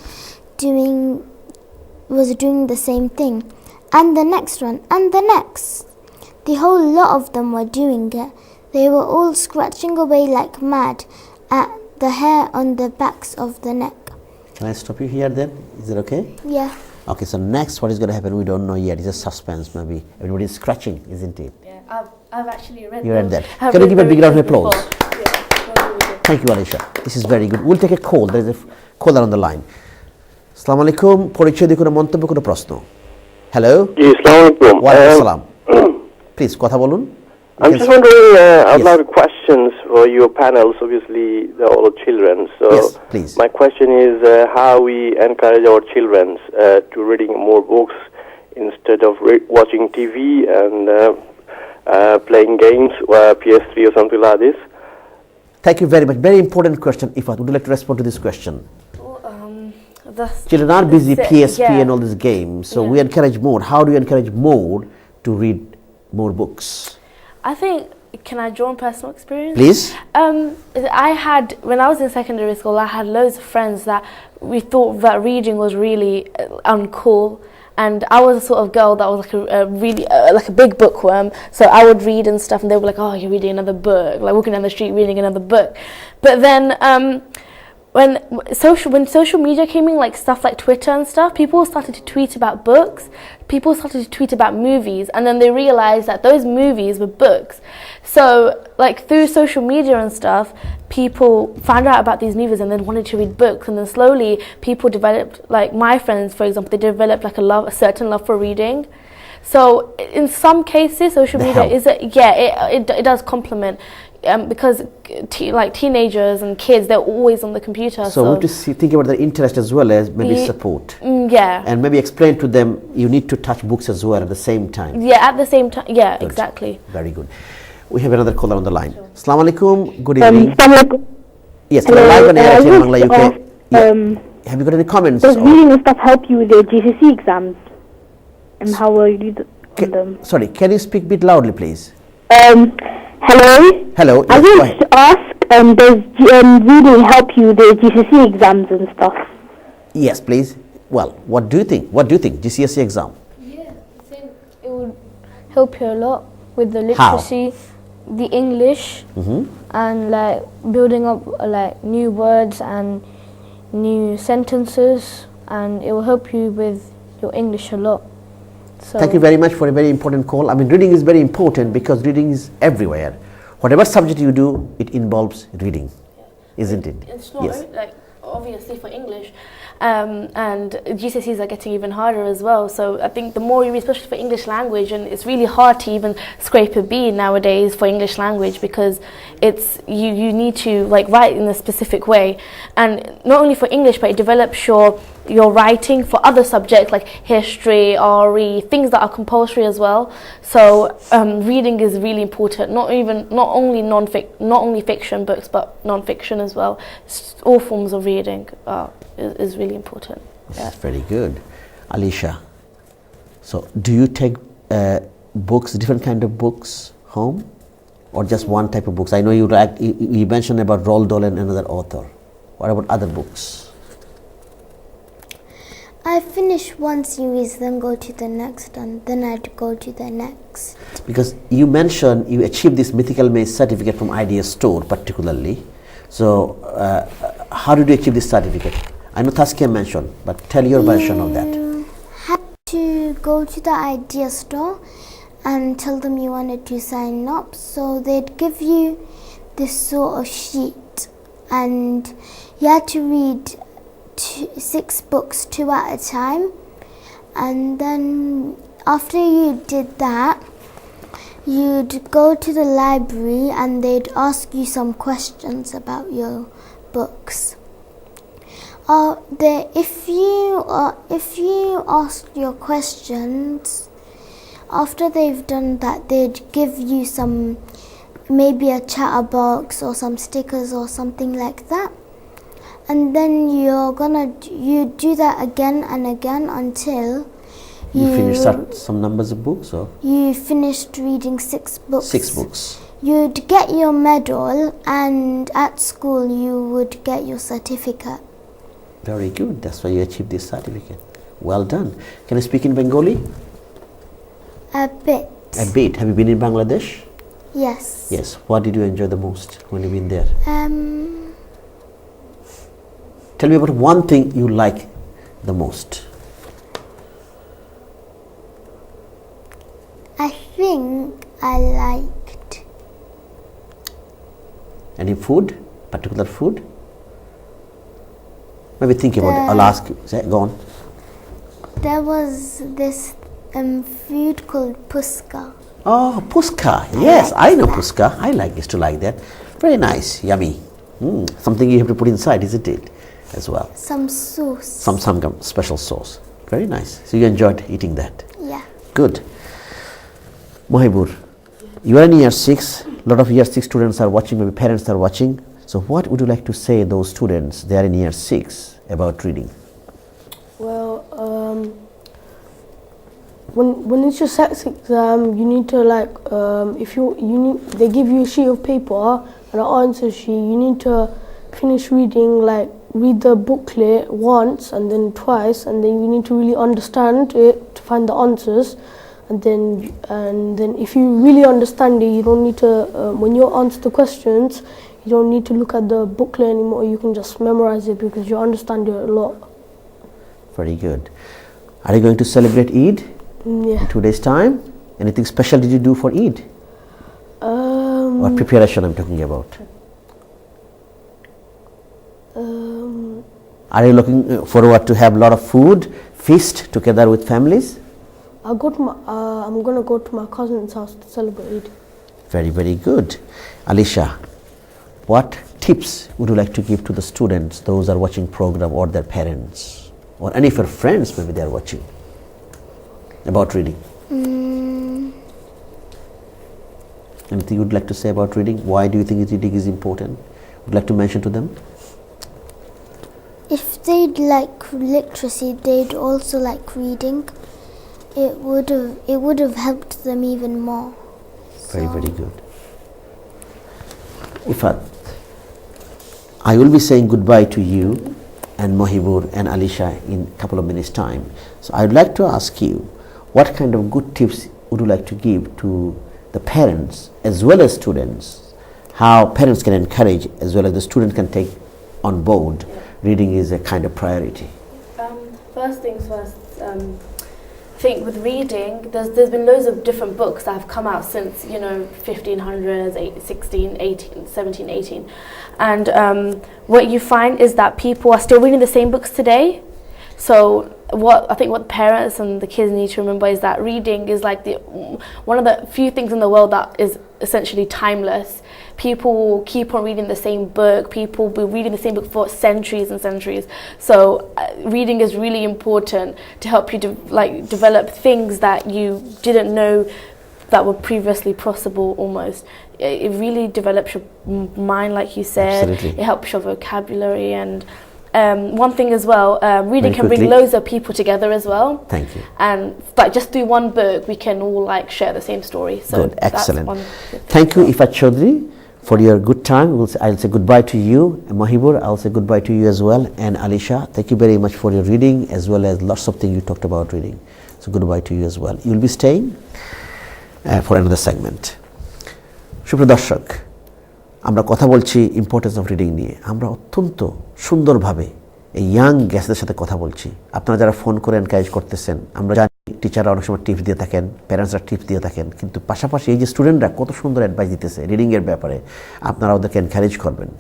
was doing the same thing. And the next one, and the next. The whole lot of them were doing it. They were all scratching away like mad at the hair on the backs of the neck. Can I stop you here then? Is it okay? Yeah. Okay, so next what is going to happen, we don't know yet. It's a suspense maybe. Everybody's scratching, isn't it? Yeah, I've actually read You read that. I've Can you read give a them big round of before. applause? Yeah, that's really good. Thank you, Alisha. This is very good. We'll take a call. There is a caller on the line. Assalamu alaikum. পরিচয় দিয়ে কোনো মন্তব্য, কোনো প্রশ্ন? Hello? Yes, Assalamualaikum. Wa alaikum salam. Please, কথা বলুন. I'm just wondering, I have Yes. a lot of questions for your panels. Obviously, they're all children. So Yes, please. my question is how we encourage our children to reading more books instead of watching TV and playing games, PS3 or something like this. Thank you very much. Very important question. Ifat, would you like to respond to this question? Children are busy, PSP yeah. and all these games. So Yeah. we encourage more. How do you encourage more to read more books? I think, can I draw on personal experience? Please. I had, when I was in secondary school, I had loads of friends that we thought that reading was really uncool. And I was a sort of girl that was like a really, like a big bookworm. So I would read and stuff, and they were like, "Oh, you're reading another book," like walking down the street reading another book. But then, when social media came in, like stuff like Twitter and stuff, people started to tweet about books, people started to tweet about movies, and then they realized that those movies were books. So like through social media and stuff, people found out about these movies and then wanted to read books, and then slowly people developed, like my friends for example, they developed like a certain love for reading. So in some cases social They media help. it does complement. Because like teenagers and kids, they're always on the computer. So we have to think about their interest as well as maybe support. Yeah. And maybe explain to them you need to touch books as well at the same time. Yeah, at the same time. Yeah, Good. exactly. Very good. We have another caller on the line. Assalamu alaikum. Good evening. Yes, Hello, we're live on air I at wish, Bangla UK. Yeah. Have you got any comments? Does or- reading and stuff help you with your GCSE exams? And how will you do them? Sorry, can you speak a bit loudly, please? Hello? Hello. I Yes, go wish ahead. to ask, does reading help you with the GCSE exams and stuff? Yes, please. Well, what do you think? What do you think? GCSE exam. Yeah, I think it would help you a lot with the How? literacy, the English, and like building up like new words and new sentences, and it will help you with your English a lot. So Thank you very much for a very important call. I mean, reading is very important because reading is everywhere. Whatever subject you do, it involves reading, isn't it? It's not Yes. like obviously for English, and GCSEs are getting even harder as well. So I think the more you read, especially for English language, and it's really hard to even scrape a B nowadays for English language, because it's you need to like write in a specific way, and not only for English, but it develops your writing for other subjects like history, RE, things that are compulsory as well. So reading is really important. Not only fiction books, but non-fiction as well. All forms of reading is really important. This is very good. Alisha, so do you take books, different kind of books home, or just one type of books? I know you mentioned about Roald Dahl and another author. What about other books? I finish one series, then go to the next, and then I'd go to the next. Because you mentioned you achieved this Mythical Maze certificate from Idea Store particularly. So how did you achieve this certificate? I know Taskia mentioned, but tell your version of that. You had to go to the Idea Store and tell them you wanted to sign up. So they'd give you this sort of sheet, and you had to read 6 books, 2 at a time, and then after you did that, you'd go to the library and they'd ask you some questions about your books. If you asked your questions, after they've done that, they'd give you maybe a chatterbox or some stickers or something like that. And then you do that again and again until you finished some numbers of books, or you finished reading 6 books. 6 books. You'd get your medal, and at school you would get your certificate. Very good. That's why you achieved this certificate. Well done. Can I speak in Bengali? A bit. A bit. Have you been in Bangladesh? Yes. Yes. What did you enjoy the most when you've been there? Tell me about one thing you like the most. I think I liked any food, particular food? Maybe think about it. I'll ask you. Go on. There was this food called puska. Oh, puska. Yes, I know puska. I used to like that. Very nice, yummy. Something you have to put inside, isn't it? As well. Some sauce. Some special sauce. Very nice. So you enjoyed eating that? Yeah. Good. Mohibur, you are in year 6. A lot of year 6 students are watching, maybe parents are watching. So what would you like to say those students, they are in year 6, about reading? Well, when it's your SATs exam, you need to they give you a sheet of paper and an answer sheet. You need to finish reading, read the booklet once and then twice, and then you need to really understand it to find the answers. And then if you really understand it, you don't need to, when you answer the questions, you don't need to look at the booklet anymore. You can just memorize it because you understand it a lot. Very good. Are you going to celebrate Eid in 2 days' time? Anything special did you do for Eid? What preparation I'm talking about? Are you looking forward to have a lot of food, feast together with families? I'm going to go to my cousin's house to celebrate Eid. Very, very good. Alisha, what tips would you like to give to the students, those who are watching program, or their parents, or any of your friends maybe they are watching, about reading? Anything you would like to say about reading? Why do you think reading is important? Would you like to mention to them? If they'd like literacy, they'd also like reading. It would have helped them even more. Very, very good. Ifat, I will be saying goodbye to you and Mohibur and Alisha in a couple of minutes' time. So I would like to ask you, what kind of good tips would you like to give to the parents as well as students? How parents can encourage as well as the students can take on board reading is a kind of priority. First things first, think with reading, there's been loads of different books that have come out since, 1500s, 16, 18, 17, 18. And what you find is that people are still reading the same books today. So what parents and the kids need to remember is that reading is like one of the few things in the world that is essentially timeless. People will keep on reading the same book. People will be reading the same book for centuries and centuries. So reading is really important to help you develop things that you didn't know that were previously possible almost. It really develops your mind, like you said. Absolutely. It helps your vocabulary. And one thing as well, reading Very can bring quickly. loads of people together as well. Thank you. And just through one book, we can all share the same story. So Good, excellent. That's one thing. Thank you, Ifat Chaudhry, for your good time. I'll say goodbye to you. Mahibur, I'll say goodbye to you as well. And Alisha, thank you very much for your reading, as well as lots of things you talked about reading. So goodbye to you as well. You'll be staying for another segment. সুপ্রিয় দর্শক, আমরা কথা বলছি importance of reading নিয়ে। আমরা অত্যন্ত সুন্দরভাবে এই ইয়াং গ্যাসদের সাথে কথা বলছি। আপনারা যারা ফোন করে এনকারেজ করতেছেন, আমরা জানি টিচাররা অনেক সময় টিপস দিয়ে থাকেন, প্যারেন্টসরা টিপস দিয়ে থাকেন, কিন্তু পাশাপাশি এই যে স্টুডেন্টরা কত সুন্দর অ্যাডভাইস দিতেছে রিডিংয়ের ব্যাপারে, আপনারা ওদেরকে এনকারেজ করবেন।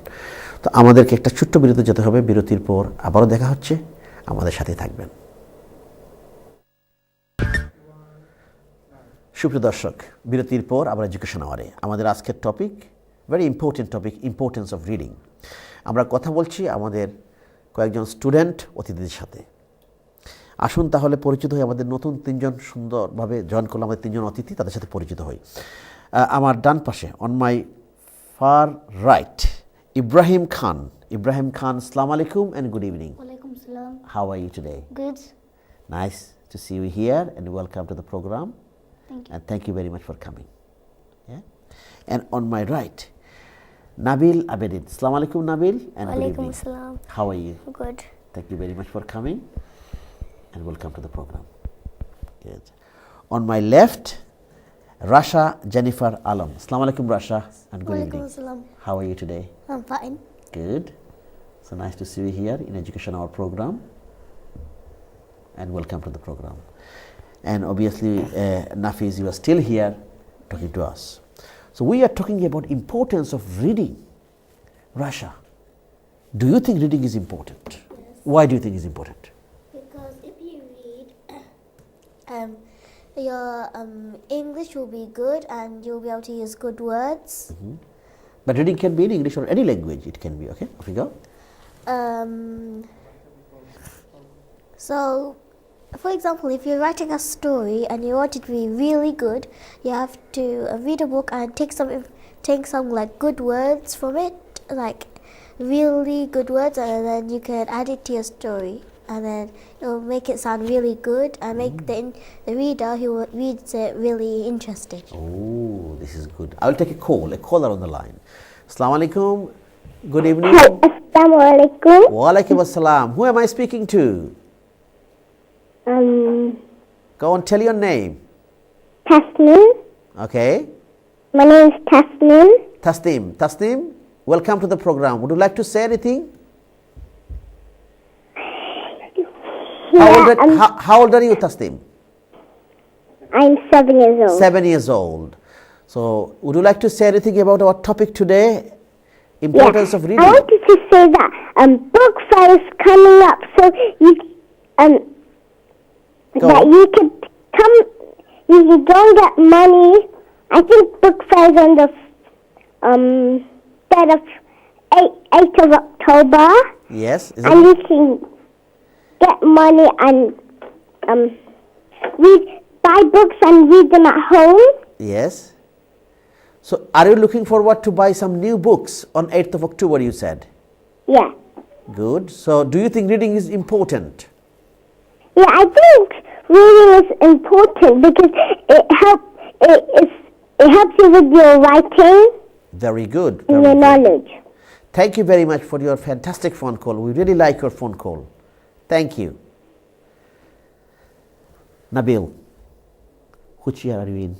তো আমাদেরকে একটা ছোট্ট বিরতি যেতে হবে। বিরতির পর আবারও দেখা হচ্ছে, আমাদের সাথে থাকবেন। সুপ্রিয় দর্শক, বিরতির পর আবার এডুকেশন আওয়ারে আমাদের আজকের topic, very important topic, importance of reading. আমরা কথা বলছি আমাদের কয়েকজন স্টুডেন্ট অতিথিদের সাথে। আসুন তাহলে পরিচিত হই। আমাদের নতুন তিনজন সুন্দরভাবে জয়েন করলাম, আমাদের তিনজন অতিথি, তাদের সাথে পরিচিত হই। আমার ডান পাশে, on my far right, Ibrahim Khan. Ibrahim Khan, আসসালামু আলাইকুম and good evening. Walaikum salam. How are you today? Good. Nice to see you here and welcome to the program. Thank you. And thank you very much for coming. Yeah? And on my right, Nabil Abedin. Assalamu alaikum, Nabil, and good Walaikum evening. salam. How are you? Good. Thank you very much for coming and welcome to the program. Good. On my left, Rasha Jennifer Alam. Assalamu alaikum, Rasha, and good Walaikum evening. salam. How are you today? I'm fine. Good. So nice to see you here in Education Hour program, and welcome to the program. And obviously, Nafiz, you are still here talking to us. So we are talking about importance of reading. Rasha, do you think reading is important? Yes. Why do you think it's important? Because if you read, your English will be good and you'll be able to use good words. But reading can be in English or any language. It can be, okay? Off you go. So, for example, if you're writing a story and you want it to be really good, you have to read a book and take some like good words from it, like really good words, and then you can add it to your story, and then it'll make it sound really good and make the reader who reads it really interesting. Oh, this is good. I will take a caller on the line. Assalamu alaikum. Good evening. Assalamu alaikum. Wa alaikum assalam. Who am I speaking to? Go on, tell your name. Tasneem. Okay. My name is Tasneem. Tasneem, welcome to the program. Would you like to say anything? How old are you, Tasneem? I'm 7 years old. 7 years old. So, would you like to say anything about our topic today? Importance of reading. I wanted to say that book fair is coming up, so you Go that on. you can come. You don't get money. I think book fair is on the 8th of October, Yes. Is and it? you can get money and buy books and read them at home. Yes. So, are you looking forward to buy some new books on 8th of October, you said? Yeah. Good. So, do you think reading is important? Yeah, I think reading is important because it helps you with your writing Very good. and very your good. knowledge. Thank you very much for your fantastic phone call. We really like your phone call. Thank you. Nabil, which year are you in?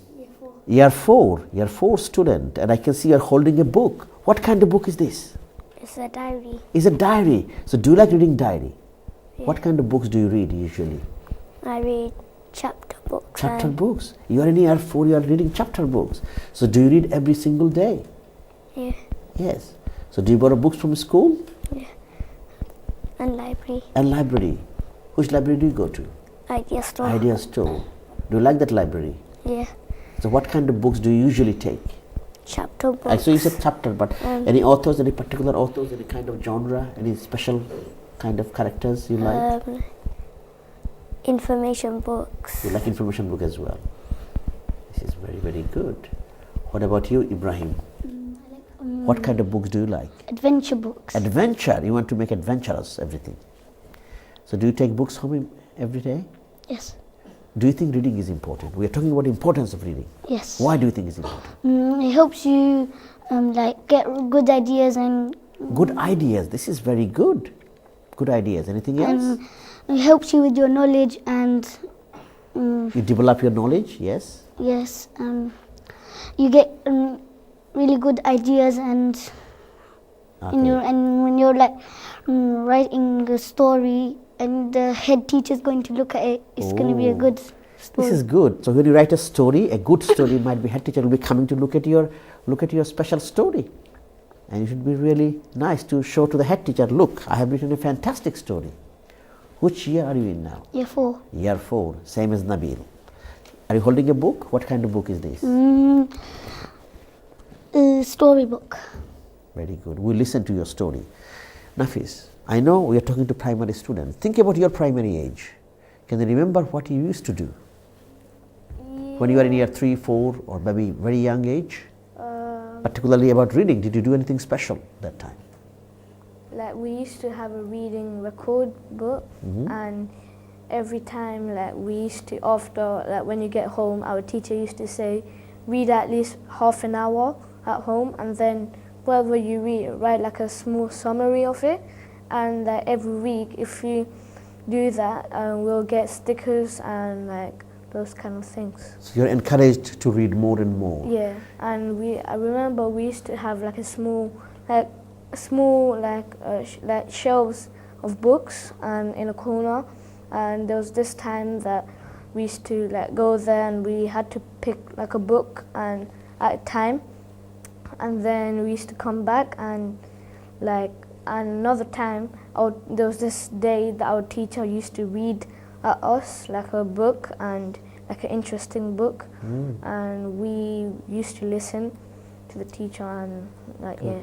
Year 4. Year 4 student, and I can see you are holding a book. What kind of book is this? It's a diary. It's a diary. So, do you like reading diary? What kind of books do you read usually? I read chapter books. Chapter and- books. You are in year 4, you are reading chapter books. So do you read every single day? Yeah, Yes. So do you borrow books from school and library. and library? Which library do you go to? Idea store. Idea Store. Do you like that library? Yeah, So what kind of books do you usually take? chapter books. So you said chapter, but any authors, any particular authors, any kind of genre, any special kind of characters you like? Information books. You like information book as well. This is very, very good. What about you, Ibrahim? What kind of books do you like? Adventure books. Adventure. You want to make adventurous everything. So do you take books home every day? Yes. Do you think reading is important? We are talking about the importance of reading. Yes. Why do you think it's important? It helps you like get good ideas and Good ideas. This is very good. Good ideas. Anything else? it helps you with your knowledge and You develop your knowledge. Yes. yes, you get really good ideas and Okay. and when you're like writing a story and the head teacher is going to look at it, it's going to be a Oh. good story. This is good. So when you write a story, a good story, might be head teacher will be coming to look at your special story, and it should be really nice to show to the head teacher. Look, I have written a fantastic story. Which year are you in now? Year 4. Year 4, same as Nabil. Are you holding a book? What kind of book is this? Storybook. Very good. We'll listen to your story. Nafis, I know we are talking to primary students. Think about your primary age. Can you remember what you used to do when you were in year 3, 4, or maybe very young age? Particularly about reading, did you do anything special that time? Like we used to have a reading record book, and every time like we used to after like when you get home, our teacher used to say, read at least half an hour at home, and then whatever you read, write like a small summary of it, and every week if you do that, we'll get stickers and like those kind of things. So you're encouraged to read more and more. Yeah, and I remember we used to have like a small shelves of books and in a corner, and there was this time that we used to like go there and we had to pick like a book and at a time, and then we used to come back and another time there was this day that our teacher used to read at us like a book and like an interesting book, and we used to listen to the teacher and yeah.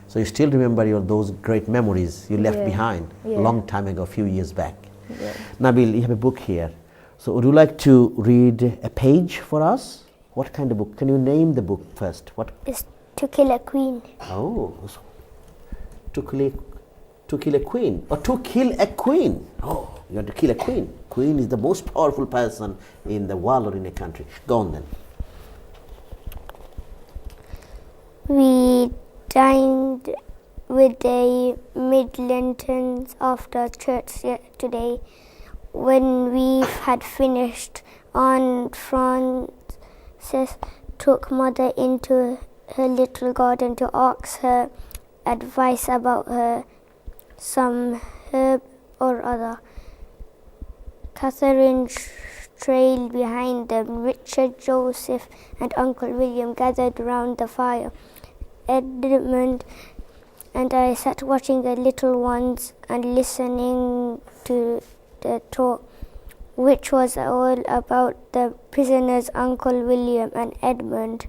So you still remember those great memories you left Yeah. behind a Yeah. long time ago, a few years back. Yeah. Nabil, you have a book here. So would you like to read a page for us? What kind of book? Can you name the book first? What? It's To Kill a Queen. Oh, so to kill a queen, or to kill a queen. Oh, you have to kill a queen. Queen is the most powerful person in the world or in a country. Go on then. We dined with the Midlantons after church today. When we had finished, Aunt Frances took Mother into her little garden to ask her advice about some herb or other. Catherine trailed behind them. Richard, Joseph, and Uncle William gathered round the fire. Edmund and I sat watching the little ones and listening to the talk, which was all about the prisoners Uncle William and Edmund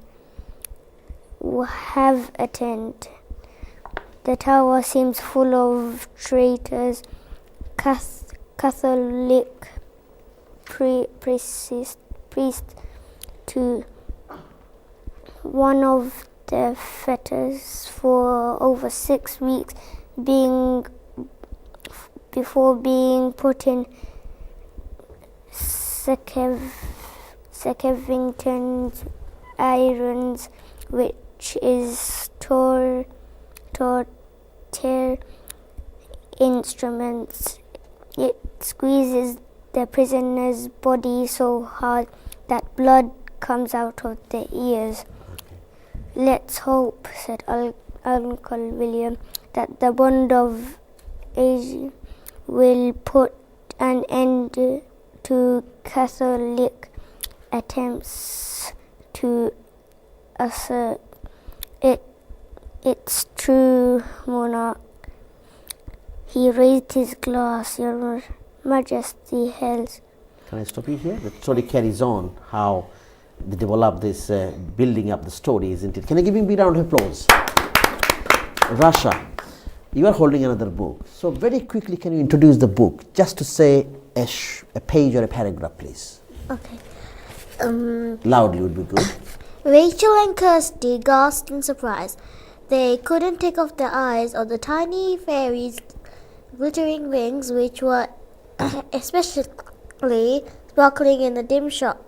have attended. The tower seems full of traitors, Catholic priests to one of the fetters for over 6 weeks before being put in Skevington's irons, which is torture instruments. It squeezes the prisoner's body so hard that blood comes out of the ears. Let's hope, said Uncle William, that the bond of age will put an end to to Catholic attempts to assert its true monarch. He raised his glass, Your Majesty held. Can I stop you here? The story carries on how they develop this building up the story, isn't it? Can I give him a big round of applause? Rasha, you are holding another book. So very quickly, can you introduce the book? Just to say a page or a paragraph, please. Okay. Loudly would be good. Rachel and Kirsty gasped in surprise. They couldn't take off their eyes on the tiny fairies' glittering wings, which were especially sparkling in the dim shop.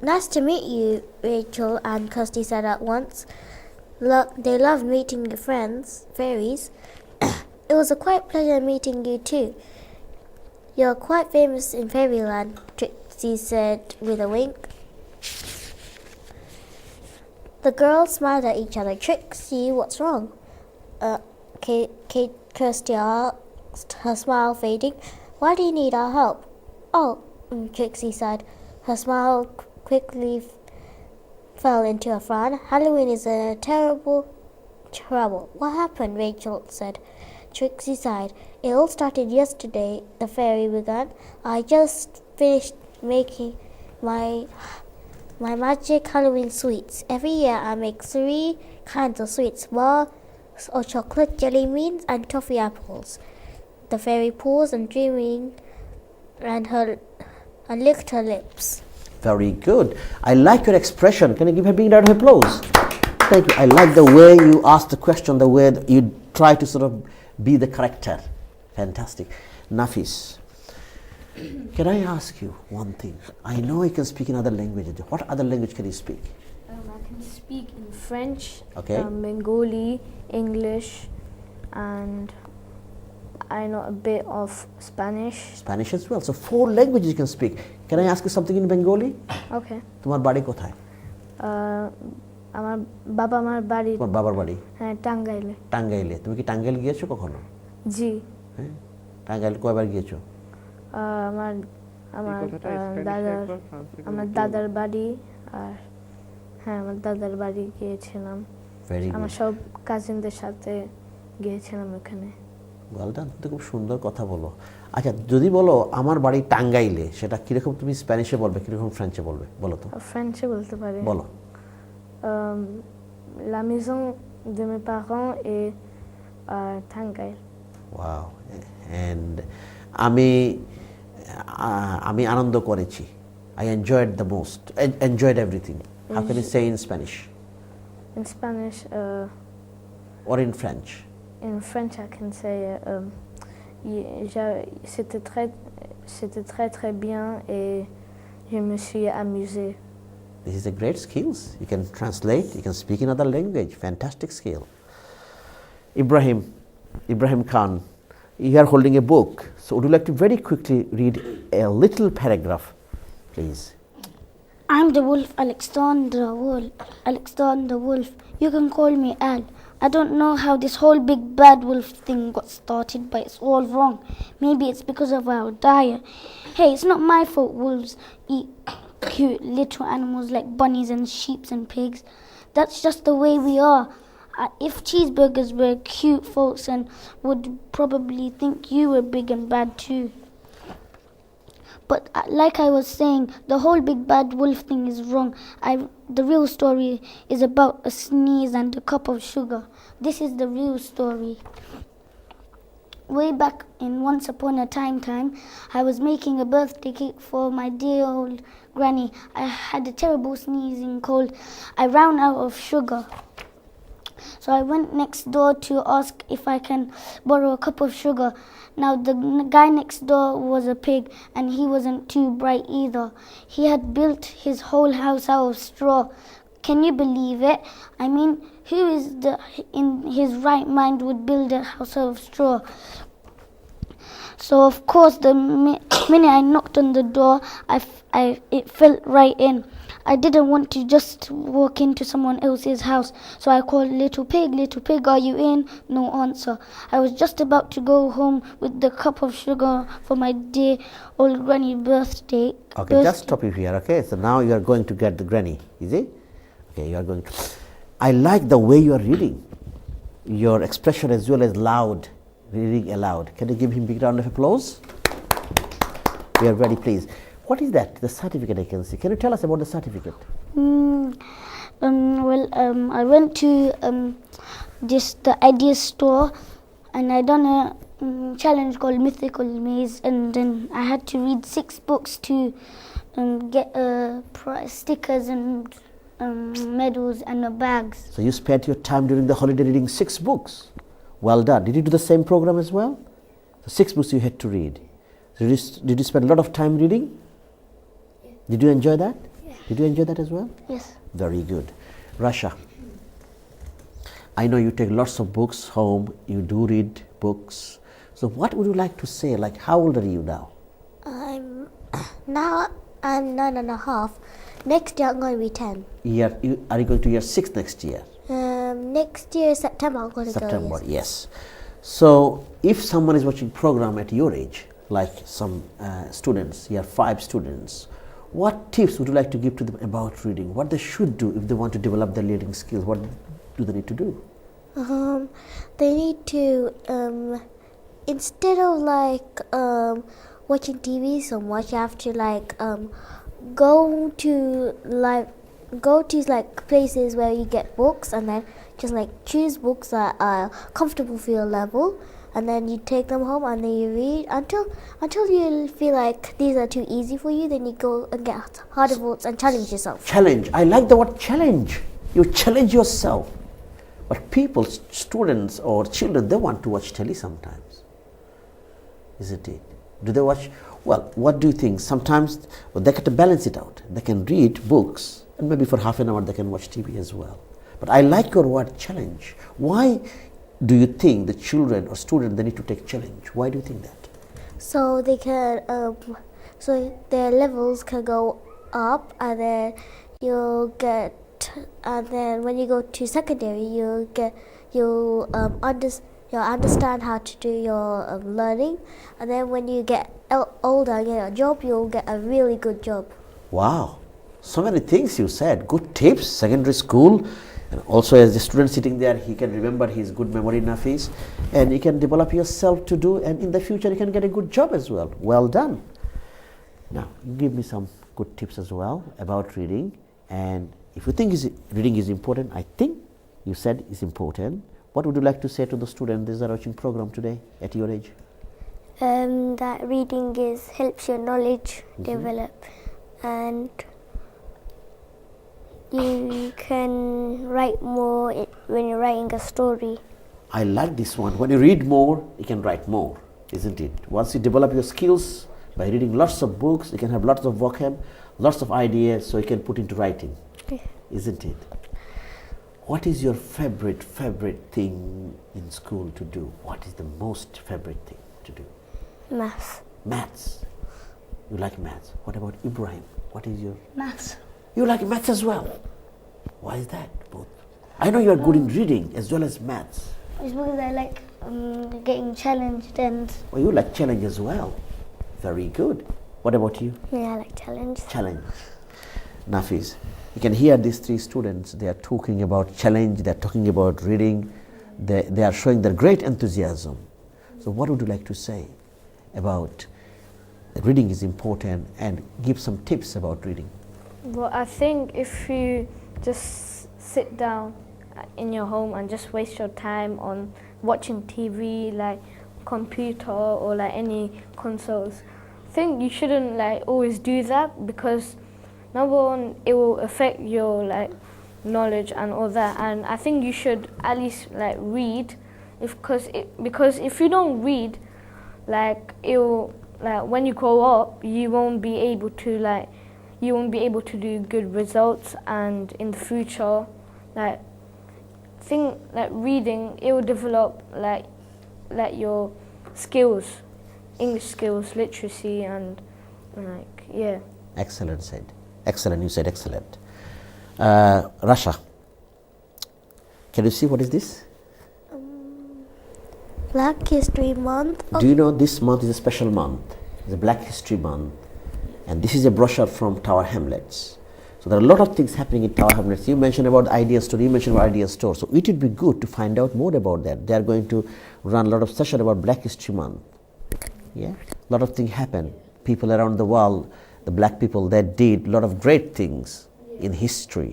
Nice to meet you, Rachel and Kirsty said at once. They loved meeting your friends, fairies. It was a quite pleasure meeting you too. You're quite famous in Fairyland, Trixie said with a wink. The girls smiled at each other. Trixie, what's wrong? Kirsty asked, her smile fading. Why do you need our help? Oh, Trixie sighed. Her smile quickly fell into a frown. Halloween is a terrible trouble. What happened? Rachel said. Trixie sighed. It all started yesterday, the fairy began. I just finished making my magic Halloween sweets. Every year I make 3 kinds of sweets, bars or chocolate, jelly beans and toffee apples. The fairy paused and dreaming and licked her lips. Very good. I like your expression. Can you give her a big round of applause? Thank you. I like the way you ask the question, the way you try to sort of be the character. Fantastic. Nafis, can I ask you one thing? I know you can speak in other languages. What other language can you speak? I can speak in French, Okay. Bengali, English, and I know a bit of Spanish. Spanish as well. So 4 languages you can speak. Can I ask you something in Bengali? Okay. তোমার বাড়ি কোথায়? আমার বাবা মার বাড়ি তোমার বাবার বাড়ি টাঙ্গাইলে। টাঙ্গাইলে। তুমি কি টাঙ্গাইল গিয়েছো কখনো? জি। হ্যাঁ? টাঙ্গাইল কয়বার গিয়েছো? আমার দাদার বাড়ি আর হ্যাঁ আমার দাদার বাড়ি গিয়েছিলাম। Very good. আমার সব কাজিনদের সাথে গিয়েছিলাম ওখানে। Well done. তুমি খুব সুন্দর কথা বলো। আচ্ছা যদি বলো আমার বাড়ি টাঙ্গাইলে সেটা কিরকম তুমি স্প্যানিশে বলবে কিরকম ফ্রেঞ্চে বলবে বলো তো? ফ্রেঞ্চে বলতে পারি। বলো। La maison de mes parents est à Tangail. Wow. And আমি আনন্দ করেছি। I enjoyed the most. Enjoyed everything. How can you say in Spanish? In Spanish Or in French? In French I can say c'était très bien et je me suis amusée. This is a great skills. You can translate, you can speak in other language. Fantastic skill. Ibrahim Khan, you are holding a book. So would you like to very quickly read a little paragraph, please? I'm the wolf, Alexander Wolf. You can call me Al. I don't know how this whole big bad wolf thing got started, but it's all wrong. Maybe it's because of our diet. Hey, it's not my fault wolves eat cute little animals like bunnies and sheep and pigs. That's just the way we are. If cheeseburgers were cute folks and would probably think you were big and bad too. But like I was saying, the whole big bad wolf thing is wrong. The real story is about a sneeze and a cup of sugar. This is the real story. Way back in Once Upon a Time, I was making a birthday cake for my dear old granny. I had a terrible sneezing cold. I ran out of sugar. So I went next door to ask if I can borrow a cup of sugar. Now the guy next door was a pig and he wasn't too bright either. He had built his whole house out of straw. Can you believe it? I mean, who in his right mind would build a house out of straw? So of course the minute I knocked on the door, it fell right in. I didn't want to just walk into someone else's house, so I called Little Pig, are you in? No answer. I was just about to go home with the cup of sugar for my dear old granny birthday. Okay, just stop you here, okay? So now you are going to get the granny, is it? Okay, you are going to. I like the way you are reading. Your expression as well as loud, reading aloud. Can you give him a big round of applause? We are very pleased. What is that? The certificate I can see. Can you tell us about the certificate? I went to the idea store, and I done a challenge called Mythical Maze, and then I had to read 6 books to get stickers and medals and bags. So you spent your time during the holiday reading 6 books. Well done. Did you do the same program as well? The 6 books you had to read. So did you spend a lot of time reading? Yeah. Did you enjoy that? Yeah. Did you enjoy that as well? Yes. Very good. Rasha, I know you take lots of books home. You do read books. So what would you like to say? Like, how old are you now? I'm 9.5. Next year I'm going to be 10. Are you going to year 6 next year? Next year September I'm going to September, go. yes. So if someone is watching program at your age, like some students, year 5 students, what tips would you like to give to them about reading? What they should do if they want to develop their reading skills? What do they need to do? They need to instead of watching TV so much, you have to go to places where you get books, and then just choose books that are comfortable for your level, and then you take them home and then you read until you feel like these are too easy for you. Then you go and get harder books and challenge yourself. Challenge. I like the word challenge. You challenge yourself. But people, students or children, they want to watch telly sometimes, isn't it? Do they watch? Well, what do you think? Sometimes they have to balance it out. They can read books, and maybe for half an hour they can watch TV as well. But I like your word challenge. Why do you think the children or students, they need to take challenge? Why do you think that? So they can, so their levels can go up, and then and then when you go to secondary, you'll understand how to do your learning, and then when you get older and get a job, you'll get a really good job. Wow, so many things you said. Good tips. Secondary school, and also as the student sitting there, he can remember his good memory enough is, and you can develop yourself to do, and in the future you can get a good job as well. Well done. Now give me some good tips as well about reading, and if you think reading is important, I think you said it's important. What would you like to say to the students that are watching program today at your age? That reading helps your knowledge develop, and you can write more when you're writing a story. I like this one. When you read more, you can write more, isn't it? Once you develop your skills by reading lots of books, you can have lots of vocab, lots of ideas, so you can put into writing, isn't it? What is your favorite thing in school to do? What is the most favorite thing to do? Maths. Maths. You like maths. What about Ibrahim? What is your... Maths. You like maths as well? Why is that? Both. I know you are good in reading as well as maths. It's because I like getting challenged and... Oh, you like challenge as well. Very good. What about you? Yeah, I like challenge. Challenge. Nafiz, you can hear these 3 students. They are talking about challenge. They are talking about reading. They are showing their great enthusiasm. So what would you like to say about reading is important, and give some tips about reading? Well, I think if you just sit down in your home and just waste your time on watching TV, like computer or like any consoles, I think you shouldn't always do that, because number one, it will affect your knowledge and all that, and I think you should at least read, because if you don't read, it'll when you grow up, you won't be able to do good results, and in the future, reading, it will develop your skills, English skills, literacy, and yeah. Excellent said. Excellent, you said excellent. Rasha, can you see what is this? Black History Month. Do you know this month is a special month? It's a Black History Month. And this is a brochure from Tower Hamlets. So there are a lot of things happening in Tower Hamlets. You mentioned about Idea Store, you mentioned about Idea Store. So it would be good to find out more about that. They are going to run a lot of session about Black History Month. Yeah, a lot of things happen. People around the world, the black people, they did a lot of great things in history,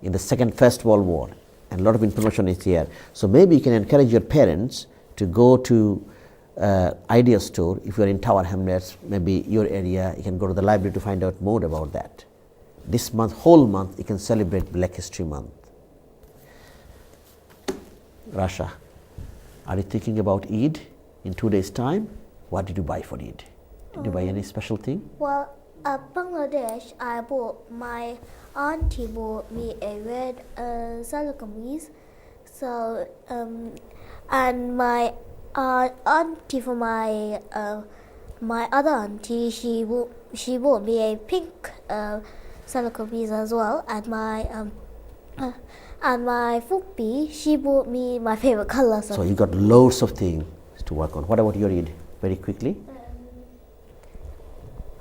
in the First World War, and a lot of information is here. So maybe you can encourage your parents to go to Idea Store. If you are in Tower Hamlets, maybe your area, you can go to the library to find out more about that. This month, whole month, you can celebrate Black History Month. Rasha, are you thinking about Eid in 2 days' time? What did you buy for Eid? Did you buy any special thing? Well, at Bangladesh, my auntie bought me a red salwar kameez. So, and my auntie for my other auntie, she bought me a pink salwar kameez as well, and my Fupi, she bought me my favorite color. So you got loads of things to work on. What about your Eid? Very quickly.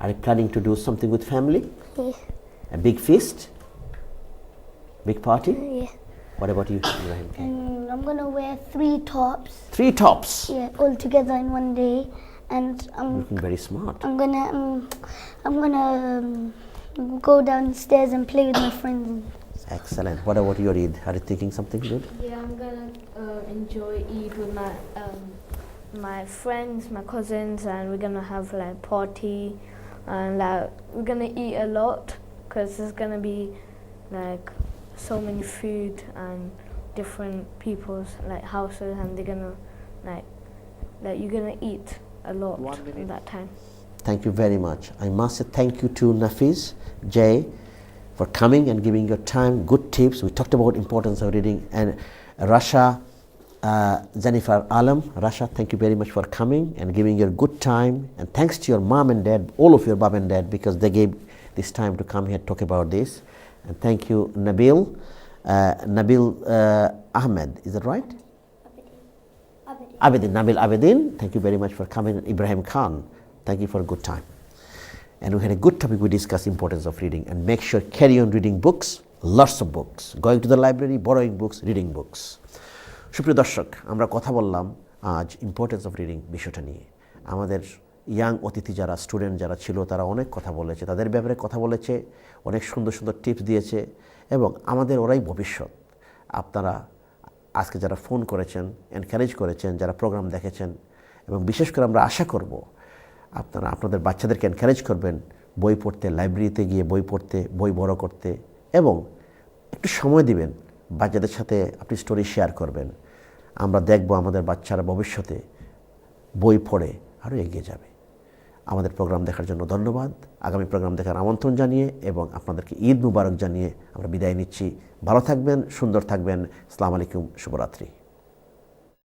Are you planning to do something with family? Yeah. A big feast? Big party? Yeah. What about you, Ibrahim? I'm gonna wear 3 tops. 3 tops. Yeah, all together in one day, and Looking very smart. I'm gonna go downstairs and play with my friends. Excellent. What about your Eid? Are you thinking something good? Yeah, I'm gonna enjoy Eid with my friends, my cousins, and we're gonna have like party, and like we're gonna eat a lot because there's gonna be like so many food and different people's like houses, and they're gonna like you're gonna eat a lot in that time. Thank you very much. I must say thank you to Nafiz, Jay, for coming and giving your time, good tips. We talked about importance of reading, and Rasha, Jennifer Alam. Rasha, thank you very much for coming and giving your good time, and thanks to your mom and dad, all of your mom and dad, because they gave this time to come here talk about this. And thank you, Nabil Ahmed, is that right? Abedin, Nabil Abedin, thank you very much for coming. Ibrahim Khan, thank you for a good time. And we had a good topic. We discussed importance of reading, and make sure carry on reading books, lots of books, going to the library, borrowing books, reading books. সুপ্রিয় দর্শক, আমরা কথা বললাম আজ importance of reading বিষয়টা নিয়ে। আমাদের young অতিথি যারা স্টুডেন্ট যারা ছিল তারা অনেক কথা বলেছে, তাদের ব্যাপারে কথা বলেছে, অনেক সুন্দর সুন্দর টিপস দিয়েছে, এবং আমাদের ওরাই ভবিষ্যৎ। আপনারা আজকে যারা ফোন করেছেন, এনকারেজ করেছেন, যারা প্রোগ্রাম দেখেছেন, এবং বিশেষ করে আমরা আশা করব আপনারা আপনাদের বাচ্চাদেরকে এনকারেজ করবেন বই পড়তে, লাইব্রেরিতে গিয়ে বই পড়তে, বই বড় করতে, এবং একটু সময় দিবেন বাচ্চাদের সাথে আপনি স্টোরি শেয়ার করবেন। আমরা দেখব আমাদের বাচ্চারা ভবিষ্যতে বই পড়ে আরও এগিয়ে যাবে। আমাদের প্রোগ্রাম দেখার জন্য ধন্যবাদ। আগামী প্রোগ্রাম দেখার আমন্ত্রণ জানিয়ে এবং আপনাদেরকে ঈদ মুবারক জানিয়ে আমরা বিদায় নিচ্ছি। ভালো থাকবেন, সুন্দর থাকবেন। আসসালামু আলাইকুম, শুভরাত্রি।